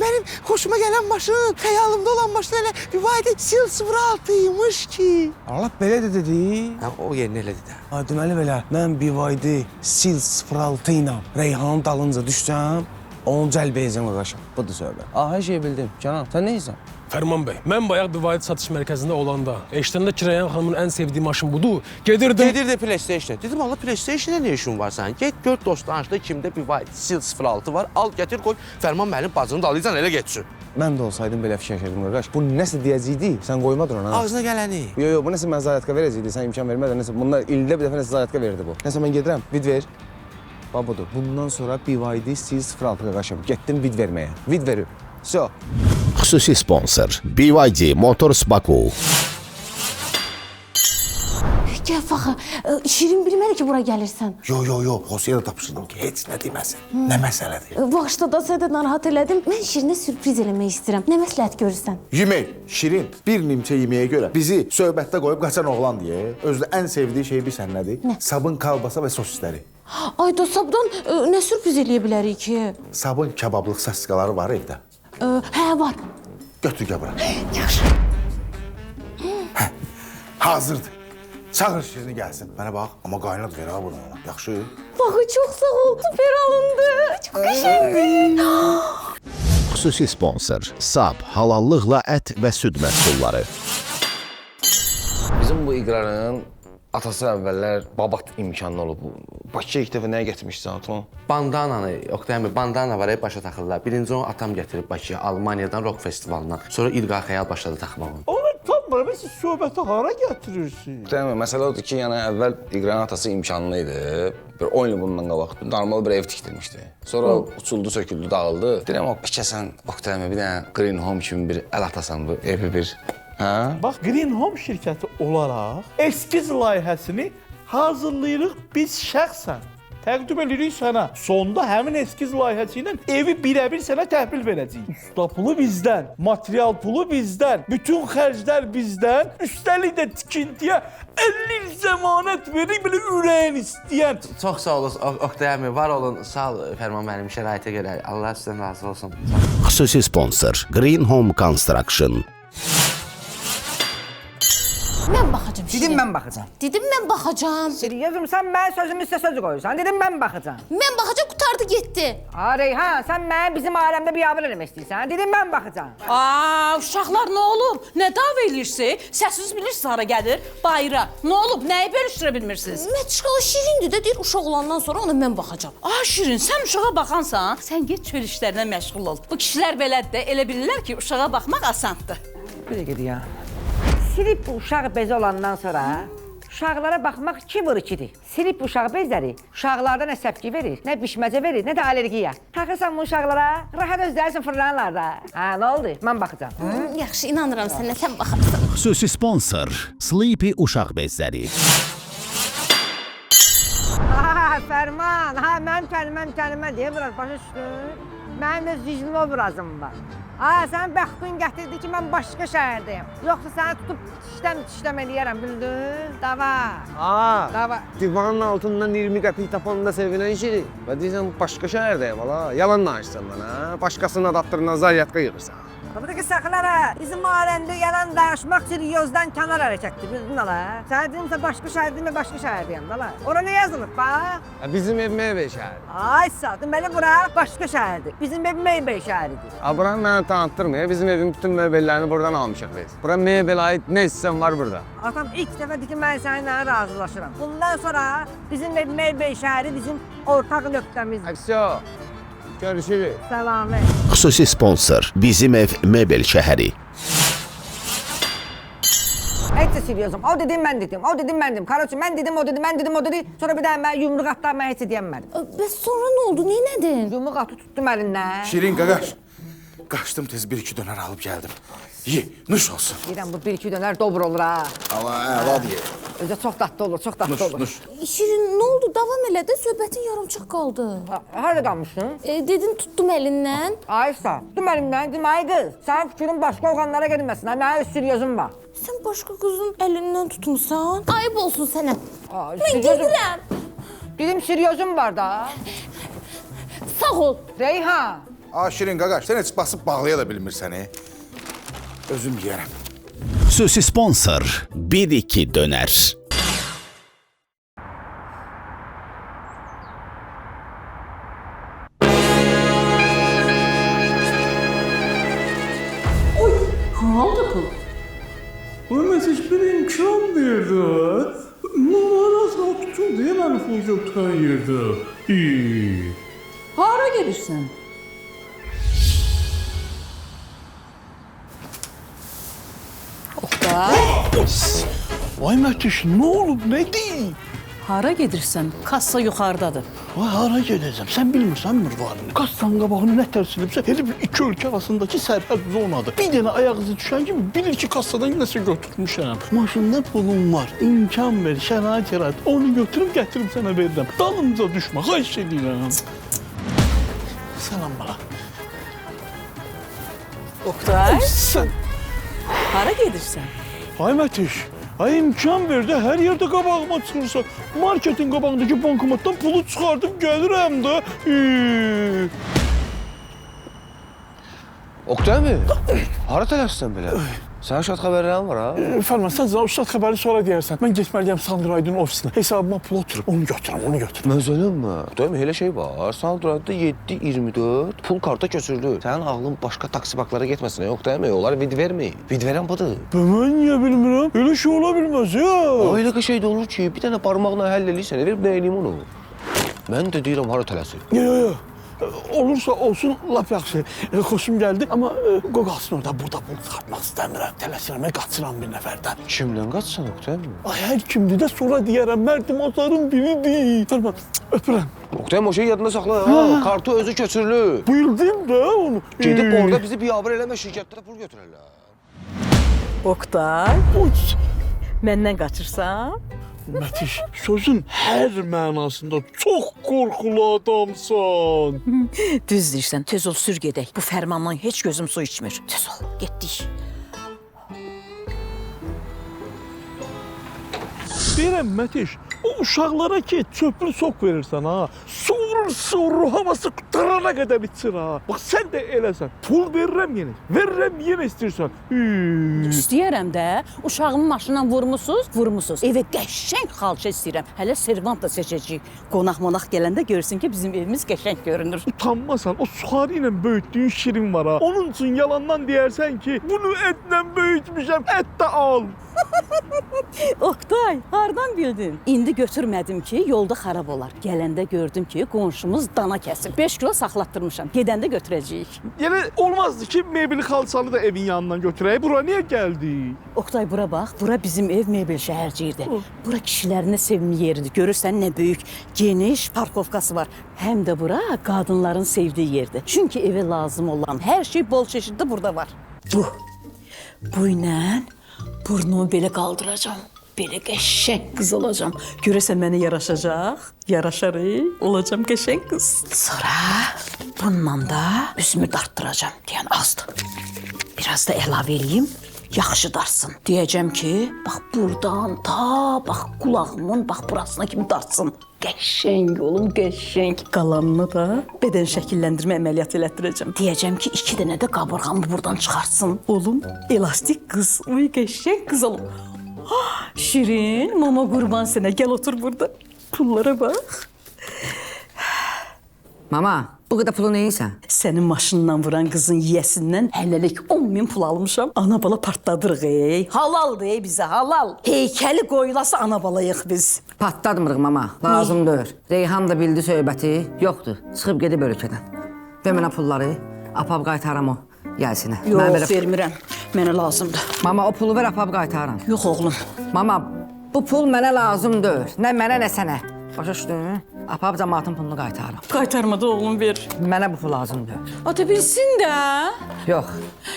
mənim xoşuma gələn maşın, xəyalımda olan maşın elə Büvaydi Siyal 06-ymış ki. Allah belə də dedi. Hə, o yerinə elə dedi. Ha, deməli belə, mən Büvaydi Siyal 06 ilə Reyhanın dalınca düşsəm, onu cəlb edəcəm qardaşım. Budur söhbət. Hər şey bildim. Canan, sən nə edirsən? Fərman bəy, mən bayaq Büvaydi satış mərkəzində olanda, eşitəndə ki, Reyhan xanımın ən sevdiyi maşın budur, gedirdim. Gedirdi PlayStation. Dedim, Allah PlayStation-a nə işin var sənin? Get, gör dost danışda kimdə Büvaydi Siyal 06 var, al, gətir, qoy, Fərman müəllim bacını dalayıcan, elə getsin. Mən də olsaydım belə fikirləşirdim qardaş. Bu nəsə deyəcəkdi, sən qoymadın ona. Ağzına gələni. Yox, bu nəsə mən zayyatka verəcəkdi, sən imkan vermədin. Nəsə bunlar ildə bir dəfə nəsə zayyatka verirdi bu. Nəsə mən gedirəm, vid ver. Bax budur. Bundan sonra Büvaydi Siyal 06 qardaşım. Getdim vid verməyə. Vid verir. So. Xüsusi sponsor BYD Motors Baku. Gəl baxa, Şirin bilmədi ki, bura gəlirsən. Yox, Hosiyə də tapışırdım ki, heç nə deməsin. Nə məsələdir? Bağışda da səni də narahat elədim. Mən Şirinə sürpriz eləmək istəyirəm. Nə məsləhət görürsən? Yemək, Şirin bir nimçə yeməyə görə bizi söhbətdə qoyub qaçan oğlan deyə. Özü də ən sevdiyi şey bilsən nədir? Nə? Sabun kalbasa və sosisləri. Ay da sabdan nə sürpriz eləyə bilərik ki? Sabun kebablıq saskaları var evdə. Hə, var. Götür gəl bura. Yaxşı. Hazırdır. Çağır Şirini gəlsin. Mənə bax, amma qaynat ver ha bunu ona. Yaxşı. Baxı çox sağ ol, süper alındı. Çox qəşəngdir. Xüsusi sponsor Sab halallıqla ət və süd məhsulları. Bizim bu iqrarın atası əvvəllər babat imkanı olub. Bakıya ilk dəfə nəyə gətirmişdi zaten? Bandananı, Oktay əmi, bandana var, başa taxırlar. Birinci onu atam gətirib Bakıya, Almaniyadan rock festivalından. Sonra İlqar Xəyal başladı taxmağı. Tanmıram, siz söhbəti hara gətirirsiniz? Değil mi? Məsələ odur ki, yəni əvvəl iqranın atası imkanlı idi. Bir 10 il bundan qabaq normal bir ev tikdirmişdi. Sonra uçuldu, söküldü, dağıldı. Deyirəm, bəkəsən, Oktay əmi, bir dənə Green Home kimi bir əl atasan bu evi bir. Hə? Bax, Green Home şirkəti olaraq eskiz layihəsini hazırlayırıq biz şəxsən. Təqdim edirik sənə. Sonda həmin eskiz layihəsi ilə evi birəbir sənə təhvil verəcəyik. Usta pulu bizdən, material pulu bizdən, bütün xərclər bizdən. Üstəlik də tikintiyə 50 il zəmanət verib belə ürəyin istəyən. Çox sağ olun Oktay əmi, var olun. Sağ ol Fərman müəllim, şəraitə görə. Allah sizdən razı olsun. Xüsusi sponsor Green Home Construction. Mən baxacam Şirin. Dedim mən baxacam. Dedim mən baxacam. Seriozum, sən mənim sözümü üstə söz qoyursan. Dedim mən baxacam. Mən baxacam, qutardı getdi. Reyhan, sən mənim bizim aləmdə biabır eləmək istəyirsən. Dedim mən baxacam. Uşaqlar nə olub? Nə dava eləyirsiniz? Səsiz bilirsiniz hara gəlir? Bayıra. Nə olub? Nəyi bölüşdürə bilmirsiniz? Məçqala Şirindir də deyir, uşaq olandan sonra ona mən baxacam. Şirin, sən uşağa baxansan, sən get çöl işlərinə məşğul ol. Bu kişilər belədir də, elə bilirlər ki, uşağa baxmaq asandır. Bir də gedir ya. Silip uşaq bezi olandan sonra uşaqlara baxmaq 2-2-dir. Silip uşaq bezləri uşaqlarda nə səpki verir, nə bişməcə verir, nə də allergiya. Taxırsan bu uşaqlara, rahat özlərsin fırlanırlar da. Nə oldu? Mən baxacam. Yaxşı, inanıram sənə, sən baxarsan. Xüsusi sponsor Sleepy uşaq bezləri. Fərman, mənim kəlmə deyə biraz başa düşdün. Mənim də zicnin obrazım var. Sən bəxtin gətirdi ki, mən başqa şəhərdəyim. Yoxsa səni tutub tişləm eləyərəm, bildin? Dava. Dava. Divanın altından 20 qəpik tapanda sevinən Şirin. Və deyirsən, başqa şəhərdəyim, hala. Yalan danışsan bana. Başqasının adaptırından zaryatka yığırsan. Buradaki saklara bizim alemde yalan danışmak seriozdan kenar harekettir. Bildin ala. Sen dedimse başka şehir değil mi başka şehir diyen ala. Orada ne yazılıp bak? Bizim ev Meybey şəhəri. Ay satın beni bura başka şehirdir. Bizim ev Meybey şehridir. Buranı mənə tanıtdırmıyor. Bizim evin bütün mebellərini buradan almışıq biz. Bura mebel ait ne istəyən var burada. Atam ilk defa dedi ki ben seninle razılaşırım. Bundan sonra bizim ev Meybey şehri bizim ortak nöqtəmizdir. Aksiyo. Görüşürüz. Selamet. Xüsusi sponsor Bizim Ev Mebel şəhəri. Heç də seriozum. O dedim, mən dedim. O dedim, mən dedim. Karoçum, mən dedim, o dedi, mən dedim, o dedi. Sonra bir daha mən yumruq atlar, mən heç də deyəmədim. Bəs sonra nə oldu? Neylədin? Yumruq atı tutdum əlindən. Şirin qaqaş. Qaçdım tez 1-2 dönər alıb gəldim. Ye, nuş olsun. Deyirəm bu 1-2 dönər dobro olur ha. Amma əladır ye. Özə çox dadlı olur, çox dadlı olur. Nuş. Şirin, nə oldu? Davam elə də, söhbətin yarımçıq qaldı. Harada qalmışdın? Dedin, tutdum əlindən. Aysa, tutdum əlimdən. Dedim, ay qız, sənin fikrin başqa oğlanlara gedilməsin. Mənim öz seriozum var. Sən başqa qızın əlindən tutmusan. Ayıb olsun sənə. Mən seriozum- gedirəm. Dedim, seriozum var da. Sağ ol. Reyhan. Şirin qaqaş, sən heç basıb bağlaya da bilmirsən. Özüm yeyərəm. Xüsusi sponsor 1-2 dönər. Ne oldu bu? Ama siz bir imkan verdi ha. Numarasını tutun diye beni fuzuktan yedi. Hara gelirsen? Oktay. Vay Mətiş, ne olub, ne değil? Hara gedirsən? Kassa yuxarıdadır. Vay hara gedəcəm, sən bilmirsən Mirvalini. Kassanın qabağını nə tərsilibsə, elə bir iki ölkə arasındakı sərhəd zonadır. Bir dənə ayaq izi düşən kimi bilir ki, kassadan nəsə götürmüşəm. Maşında pulum var, imkan ver, şərait yarat. Onu götürüb gətirib sənə verirəm. Dalımca düşmə, xahiş edirəm. Salam bana. Oktay. Sən... Hara gedirsən? Ay Mətiş, ay imkan ver də hər yerdə qabağıma çıxırsa, marketin qabağındakı bankomatdan pulu çıxardım gəlirəm də. Oktay mı? Hara tələssən belə? Sənin şad xəbərlərin var ha? Fərman, sən o şad xəbəri sonra deyərsən. Mən getməliyəm Sandraydın ofisinə. Hesabıma pul oturub, onu götürəm, onu götürəm. Məzələm mi? Oktay mı? Elə şey var. Sandrayda 7-24 pul karta köçürülür. Sənin ağlın başqa taksi baklara getməsin. Oktay mı? Onları vid vermeyin. Vid verən budur. Mən niyə bilmirəm? Elə şey ola bilməz ya. Elə şey də olur ki, bir dənə barmaqla həll eləyirsən, verib nə eləyim onu? Mən də deyirəm, hara tələsir. Yox. Olursa olsun, lap yaxşı. Xoşum gəldi, amma qoqalsın orada, burada pul çıxartmaq istəmirəm. Tələsirəm, qaçıram bir nəfərdən. Kimlə qaçsan, Oktay mı? Ay, hər kimdir də sonra deyərəm, mərdim azarın biridir. Fərman, öpürəm. Oktay mı? O şeyi yadında saxla ha. Kartı özü köçürülür. Bildim də onu. Gedib orada bizi biabır eləmə, şirkətlərə pul götürərlər. Oktay. Məndən qaçırsan? Mətiş, sözün hər mənasında çox qorxulu adamsan. Düz deyirsən, tez ol sür gedək. Bu fərmandan heç gözüm su içmir. Tez ol, getdik. Deyirəm Mətiş, o uşaqlara ki çöplü sok verirsən ha. Soğurur, havası qutarana qədər içir ha. Bax sən də eləsən. Pul verirəm yenə istəyirsən. İstəyərəm də, uşağımı maşından vurmusunuz. Evə qəşəng xalça istəyirəm. Hələ servant da seçəcəyik. Qonaq gələndə görsün ki, bizim evimiz qəşəng görünür. Utanmasan, o suxarı ilə böyütdüyün şirin var ha. Onun üçün yalandan deyərsən ki, bunu etlə böyütmüşəm, et də al. Oktay, hardan bildin? İndi götürmədim ki, yolda xarab olar. Gələndə gördüm ki, qonşumuz dana kəsib. 5 kilo saxlatdırmışam. Gedəndə götürəcəyik. Yəni olmazdı ki, mebeli xalçanı da evin yanından götürək. Bura niyə gəldik? Oktay, bura bax. Bura bizim ev mebel şəhərciyirdi. Bura kişilərin sevimli yeridir. Görürsən nə böyük, geniş parkovkası var. Həm də bura qadınların sevdiyi yerdir. Çünki evə lazım olan hər şey bol çeşiddə burada var. Bu ilə burnumu belə qaldıracağam. Belə qəşəng qız olacağam. Görəsən mənə yaraşacaq. Yaraşarıq. Olacağam qəşəng qız. Sonra bununla da üzümü dartdıracağam. Yəni azdır. Biraz da əlavə eləyim. yaxşı darsın. Deyəcəm ki, bax burdan ta bax qulağımın bax burasına kimi darsın. Qəşəng oğlum, qəşəng. Qalanını da bədən şəkilləndirmə əməliyyatı elətdirəcəm. Deyəcəm ki, 2 dənə də qabırğamı buradan çıxarsın. Oğlum, elastik qız, uy qəşəng qız olum. Şirin, mama qurban sənə. Gəl otur burada. Pullara bax. Mama, bu qədər pulu neyinsən? Sənin maşınla vuran qızın yiyəsindən hələlik 10.000 pul almışam. Ana bala partladırıq ey. Halaldır ey bizə, halal. Heykəli qoyulası ana balayıq biz. Patladmırıq mama, lazım deyil. Reyhan da bildi söhbəti, yoxdur. Çıxıb gedib ölkədən. Ver mənə pulları, apab qaytaram o gəlsinə. Yox, vermirəm. Mənə lazımdır. Mama, o pulu ver, apab qaytaram. Yox oğlum. Mama, bu pul mənə lazım deyil. Nə mənə, nə sənə. Başa düşdün? Apab cəmaatın pulunu qaytarım. Qaytarmadı oğlum, ver. Mənə bu pul lazım deyil. Ata bilsin də. Yox.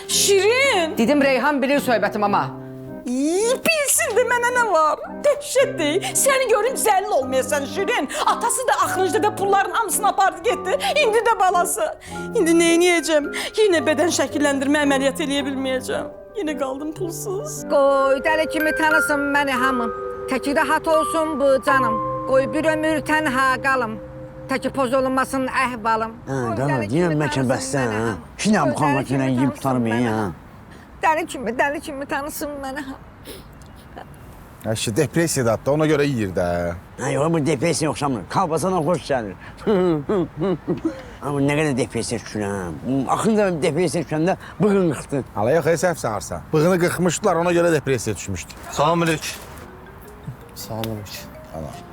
Şirin. Dedim Reyhan bilir söhbəti mama. Bilsin də mənə nə var? Dəhşətdir. Səni görüm zəlil olmayasan Şirin. Atası da axırıncda da pulların hamısını apardı getdi. İndi də balası. İndi neyniyəcəm? Yenə bədən şəkilləndirmə əməliyyatı eləyə bilməyəcəm. Yenə qaldım pulsuz. Qoy dəli kimi tanısın məni hamım. Təki rahat olsun bu canım. Qoy bir ömür tənha qalım. Təki poz olunmasın əhvalım. Qala, deyirəm məkən bəssən, ha. Şimdi bu xanla kənə yiyib tutarım ya. Dəli kimi tanısın məni hamım. Əşi, depressiyadadır da, ona görə yeyir də. Yox, bu depresiya oxşamır. Kalbasana xoş gəlir. Amma nə qədər depresiya düşürəm. Axırda depresiya düşəndə bığın qırxdı. Hala yox, səhv sağırsan. Bığını qırxmışdılar, ona görə depresiya düşmüşdü. Salam əleyk. Salam əleyk.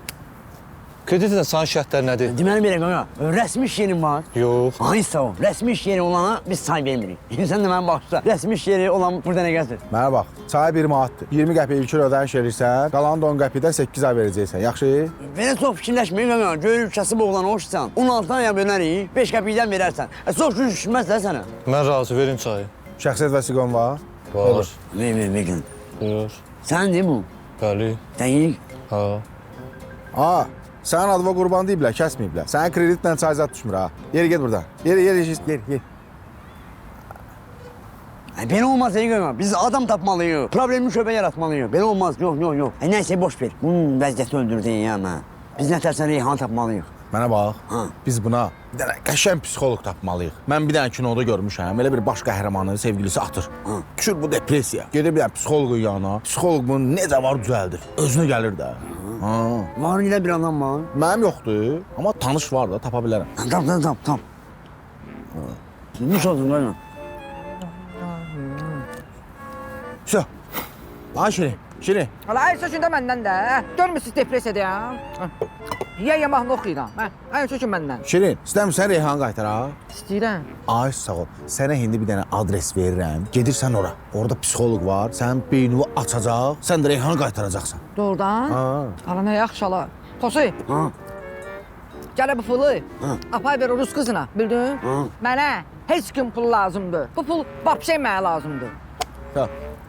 Kreditlə sana şərtlər nədir? Deməli belə qaqa, rəsmi iş yerin var. Yox. Ay sağ ol, rəsmi iş yeri olana biz say vermirik. Sən də mənə baxsa, rəsmi iş yeri olan burada nə gəzir? Mənə bax, çay 1 manatdır. 20 qəpiy ilk ödəniş verirsən, qalanı da 10 qəpiydən 8 ay verəcəksən, yaxşı? Belə çox fikirləşməyin qaqa, görür kasıb oğlan hoşsan. 16-dan ya bölərik, 5 qəpiydən verərsən. Çox düşməz də sənə. Mən razı, verin çayı. Şəxsiyyət vəsiqon var? Var. Ver. Buyur. Səndir bu? Bəli. Dəqiq. Ha. Sənin adva qurban deyiblər, kəsməyiblər. Sənin kreditlə çayzat düşmür ha. Yeri get buradan. Yeri. Belə olmaz ey qaqa, biz adam tapmalıyıq. Problemi şöbə yaratmalıyıq. Belə olmaz, yox. Nəysə boş ver. Bunun vəziyyəti öldürdün ya mən. Biz nətərsən Reyhan tapmalıyıq. Mənə bax, biz buna bir dənə qəşəng psixoloq tapmalıyıq. Mən bir dənə kinoda görmüşəm, elə bir baş qəhrəmanı sevgilisi atır. Düşür bu depressiya. Gedir bir dənə psixoloqun yanına. Psixoloq bunu necə var düzəldir. Özünə gəlir də. Var elə bir adam var. Mənim yoxdur, amma tanış var da, tapa bilərəm. Tam. Tutmuş olsun qaqa. Şö. Ay Şirin. Hala ayın sökündə məndən də. Görmürsünüz depressiyadayam. Yemək oxuyuram. Ayın sökün məndən. Şirin, istəmirsən Reyhanı qaytar ha? İstəyirəm. Ay sağ ol. Sənə indi bir dənə adres verirəm. Gedirsən ora. Orada psixoloq var. Sənin beynini açacaq. Sən də Reyhanı qaytaracaqsan. Doğrudan? Hala nə yaxşı hala. Tosu. Gələ bu pulu. Apay ver o Rus qızına. Bildin? Mənə heç kim pul lazımdır. Bu pul vapşey mənə lazımdır.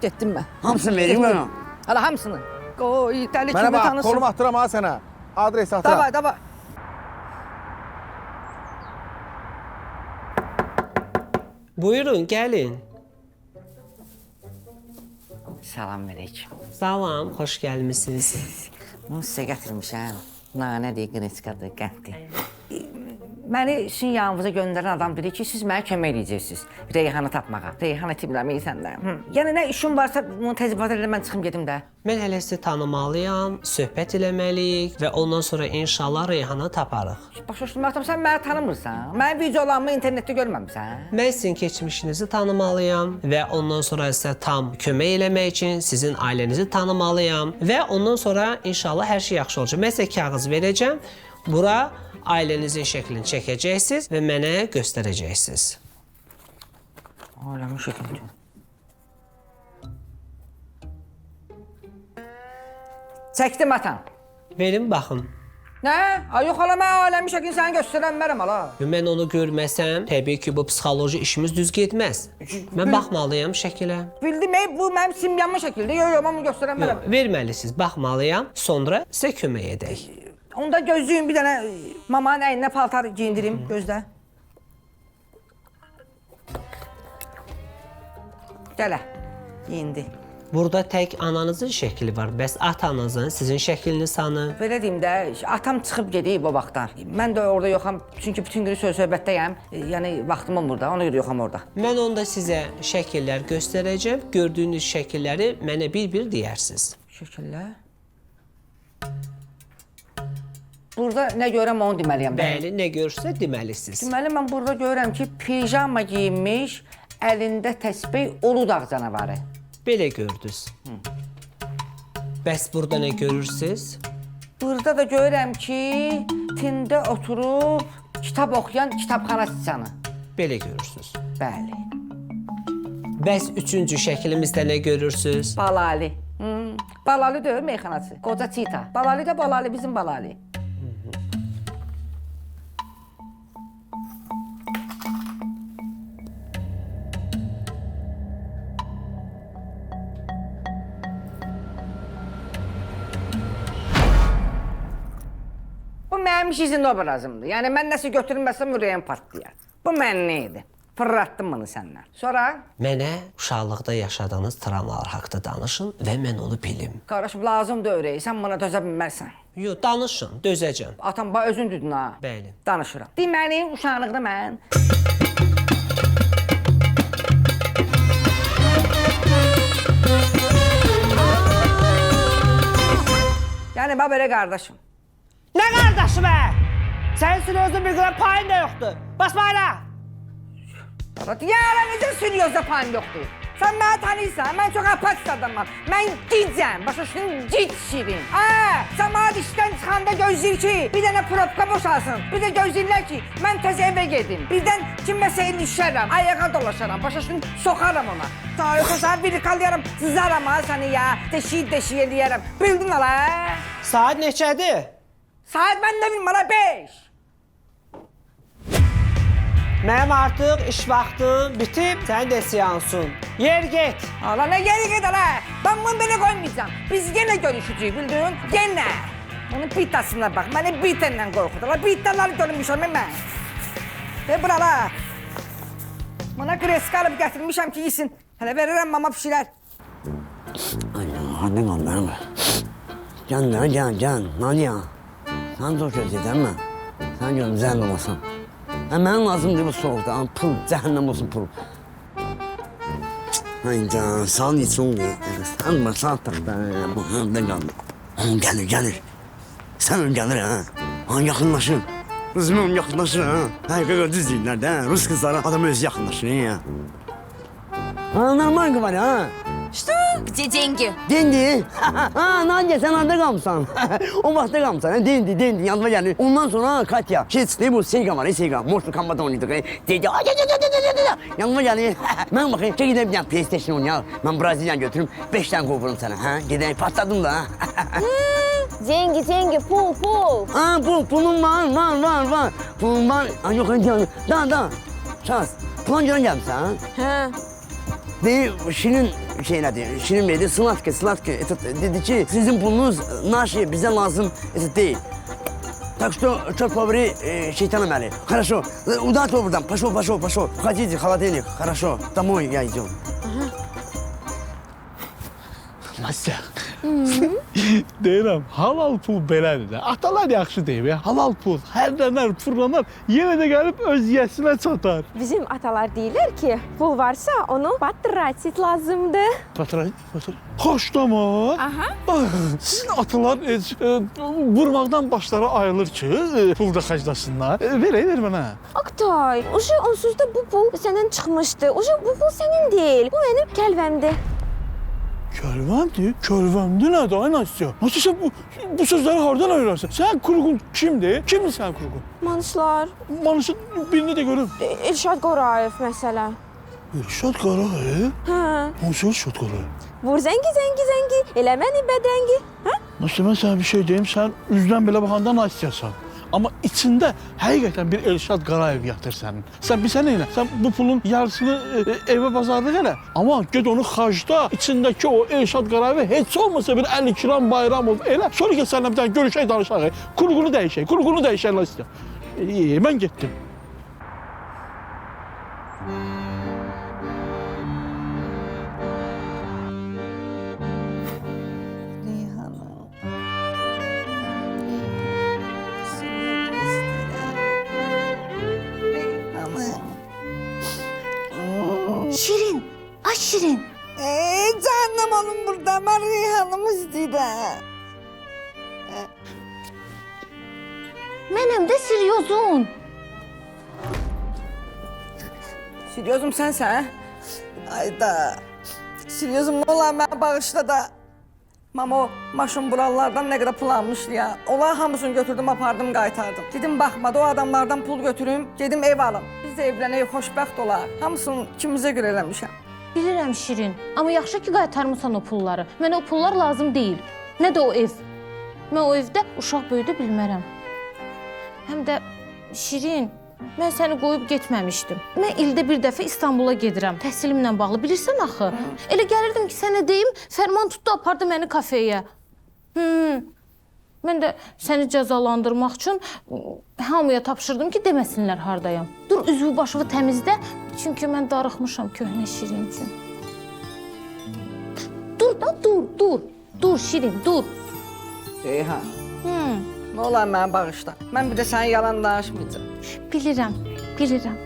Getdim mən. Hamısını vereyim qaqa. Hala hamısını. Qoy dəli kimi Mənə bax, tanısın. kolumu atıram ha sənə. Adres atıram. Davay. Buyurun, gəlin. Salam aleyküm. Salam, xoş gəlmisiniz. Bunu sizə gətirmişəm. Nanədir, qınıçqadır, qənddir. Məni sizin yanınıza göndərən adam bilir ki, siz mənə kömək edəcəksiniz. Reyhanı tapmağa. Reyhanı tipləməysən də. Yəni nə işim varsa bunu təcrübət elə mən çıxım gedim də. Mən hələ sizi tanımalıyam, söhbət eləməliyik və ondan sonra inşallah Reyhanı taparıq. Başa düşdüm, sən məni tanımırsan. Mənim videolarımı internetdə görməmisən. Mən sizin keçmişinizi tanımalıyam və ondan sonra sizə tam kömək eləmək üçün sizin ailənizi tanımalıyam və ondan sonra inşallah hər şey yaxşı olacaq. Mən sizə kağız verəcəm. Bura ailənizin şəklini çəkəcəksiniz və mənə göstərəcəksiniz. Ailəmin şəklini. Çəkdim atan. Verin baxın. Nə? Ay yox hala, mən ailəmin şəklini sənə göstərənmərəm hala. Mən onu görməsəm, təbii ki, bu psixoloji işimiz düz getməz. Mən baxmalıyam şəkilə. Bildim, bu mənim simyamın şəkildir. Yox, mən bunu göstərənmərəm. Verməlisiniz, baxmalıyam, sonra sizə kömək edək. Onda gözlüyüm, bir dənə mamanın əyninə paltar giyindirim, gözlə. Gələ. İndi. Burada tək ananızın şəkli var. Bəs atanızın, sizin şəkliniz hanı? Belə deyim də, atam çıxıb gedib o vaxtdan. Mən də orada yoxam, çünki bütün günü söhbətdəyəm. Yəni vaxtım olmur da, ona görə yoxam orada. Mən onda sizə şəkillər göstərəcəm. Gördüyünüz şəkilləri mənə bir-bir deyərsiniz. Şəkillər? Burada nə görəm onu deməliyəm. Bəli, nə görürsə deməlisiniz. Deməli mən burada görürəm ki, pijama geyinmiş, əlində təsbih Uludağ canavarı. Belə gördünüz. Bəs burada nə görürsünüz? Burada da görürəm ki, tində oturub kitab oxuyan kitabxana siçanı. Belə görürsünüz. Bəli. Bəs üçüncü şəklimizdə nə görürsünüz? Balali. Balali deyil meyxanası. Qoca çita. Balali də balali, bizim balali. Bu mənim sizin obrazımdır. Yəni mən nəsə götürməsəm ürəyim partlayar. Bu mənim idi. Fırlatdım bunu səndən. Sonra? Mənə uşaqlıqda yaşadığınız travmalar haqqında danışın və mən onu bilim. Qardaşım, lazımdır ürəyi. Sən buna dözə bilmərsən. Yox, danışın, dözəcəm. Atam, özün düdün ha. Bəli. Danışıram. Deməli, uşaqlıqda mən... Yəni, bax belə qardaşım. Nə qardaşı be? Sənin sürüyozun bir qədər payın da yoxdur. Basma elə! Ya, necə sürüyozda payım yoxdur? Sən məni tanıyırsan, mən çox apatik adamam. Mən gicəm, başa düşdün, gic şirin. Sən mənə dişdən çıxanda gözləyir ki, bir dənə probka boşalsın. Bir də gözləyirlər ki, mən təzə evə gedim. Birdən kimməsə ilişərəm, ayağa dolaşaram, başa düşdün, soxaram ona. Yoxsa sən virikalıyaram, sızaram ha səni ya, deşik eləyərəm. Bildin ala? Saat neçədir? Saat mən də bilməm, ala 5. Mənim artıq iş vaxtım bitib, sən də seansın. Yer get. Ala, nə yeri get ala? Ben bunu belə qoymayacağım. Biz yenə görüşəcəyik, bildin? Yenə. Bunun bitasına bax, məni bitənlə qorxudur. Ala, bitaları görmüşəm mən. Ve burala. Buna kreska alıp gətirmişəm ki, yesin. Hələ verirəm mama pişirər. Hadi qallarım. Gel de gel. Nadia. Sen çok özledin mi? Sen gör güzel olmasın. Mən lazımdır bu soğukda. Pul, cəhənnəm olsun pul. Hayda, sağ ol için olmuyor. Sen başa attık da. Bu hırda kaldı. Gelir. Sen gelir ha. Yakınlaşır. Kızım yakınlaşır ha. Hayır, düz değiller de. Rus kızları adam öz yakınlaşır ya. Normal ki var ha. Что? Где деньги? Dendi. Nadia sen orada kalmışsın. O vaxtda kalmışsın. Dendi. Yanıma geldi. Ondan sonra Katya. Çıktı bu Sega var. Sega. Mortal Kombat oynadık. Dedi. Yanıma geldi. Ben bakayım. Gidelim bir PlayStation oynayalım. Ben Brezilyan götürürüm. 5 tane kovurum sana. Gidelim patladım da. Деньги, пул. Pulum var. Pulum var. Yok hadi. Da. Şans. Pulancıdan gelmişsin ha. Ve Şirin şeylerdi, Şirin Bey'de Slatki. Dedi ki sizin pulunuz naşi bize lazım değil. Так что, черт побери, şeytanım yani. Хорошо, удать buradan, пошел. Хотите, холодильник, хорошо, домой я идем. Nasıl? Deyirəm, halal pul belədir də. Atalar yaxşı deyib, halal pul hərlənər, fırlanar, yenə də gəlib öz yəsinə çatar. Bizim atalar deyirlər ki, pul varsa onu потратить lazımdır. Patrat. Xoşdama. Aha. Sizin atalar vurmaqdan başları ayrılır ki, pulda xərclasınlar. Ver mənə. Oktay, уже onsuz da bu pul səndən çıxmışdı. Уже bu pul sənin deyil, bu mənim kəlvəmdir. Kölvəmdir nədir ay Nasya? Nasıl sən bu sözləri hardan öyrənsən? Sən kurğun kimdir? Kimdir sən kurğun? Manışlar. Manışın birini də görüm. İlşad Qorayev məsələ. İlşad Qarayev? Hə. Hansı İlşad Qarayev? Vur zəngi. Elə məni bədəngi. Hə? Nasıl mən sənə bir şey deyim, sən üzdən belə baxanda Nasyasan. Amma içində həqiqətən bir Elşad Qarayev yatır sənin. Sən bilsən nə? Sən bu pulun yarısını evə bazarlıq elə. Amma get onu xarcda, içindəki o Elşad Qarayevə heç olmasa bir 50 kiram bayram ol. Elə. Sonra get səninlə bir dənə görüşək, danışaq. Kurğunu dəyişək Nasya. Mən getdim. Şirin. Canım onun burada. Mən Reyhanımı istəyirəm. Mənim də seriozun. Seriozum sənsən? Ayda. Seriozum nə olar mənə bağışla da. Mamo, maşın buralardan nə qədər pul almışdı ya. Onlar hamısını götürdüm, apardım, qaytardım. Dedim baxmadı, o adamlardan pul götürüm, gedim ev alım. Biz də evlənək, xoşbəxt olar. Hamısını kimizə görə eləmişəm. Bilirəm Şirin, amma yaxşı ki qaytarmısan o pulları. Mənə o pullar lazım deyil. Nə də o ev. Mən o evdə uşaq böyüdə bilmərəm. Həm də Şirin, mən səni qoyub getməmişdim. Mən ildə bir dəfə İstanbula gedirəm, təhsilimlə bağlı, bilirsən axı. Elə gəlirdim ki, sənə deyim, Fərman tutdu, apardı məni kafeyə. Mən də səni cəzalandırmaq üçün hamıya tapşırdım ki, deməsinlər hardayam. Dur, üzvü başımı təmizlə, çünki mən darıxmışam köhnə Şirin üçün. Dur da, dur. Dur Şirin, dur. Reyhan. Nə olar mənə bağışla. Mən bir də səni yalan danışmayacağam. Bilirəm.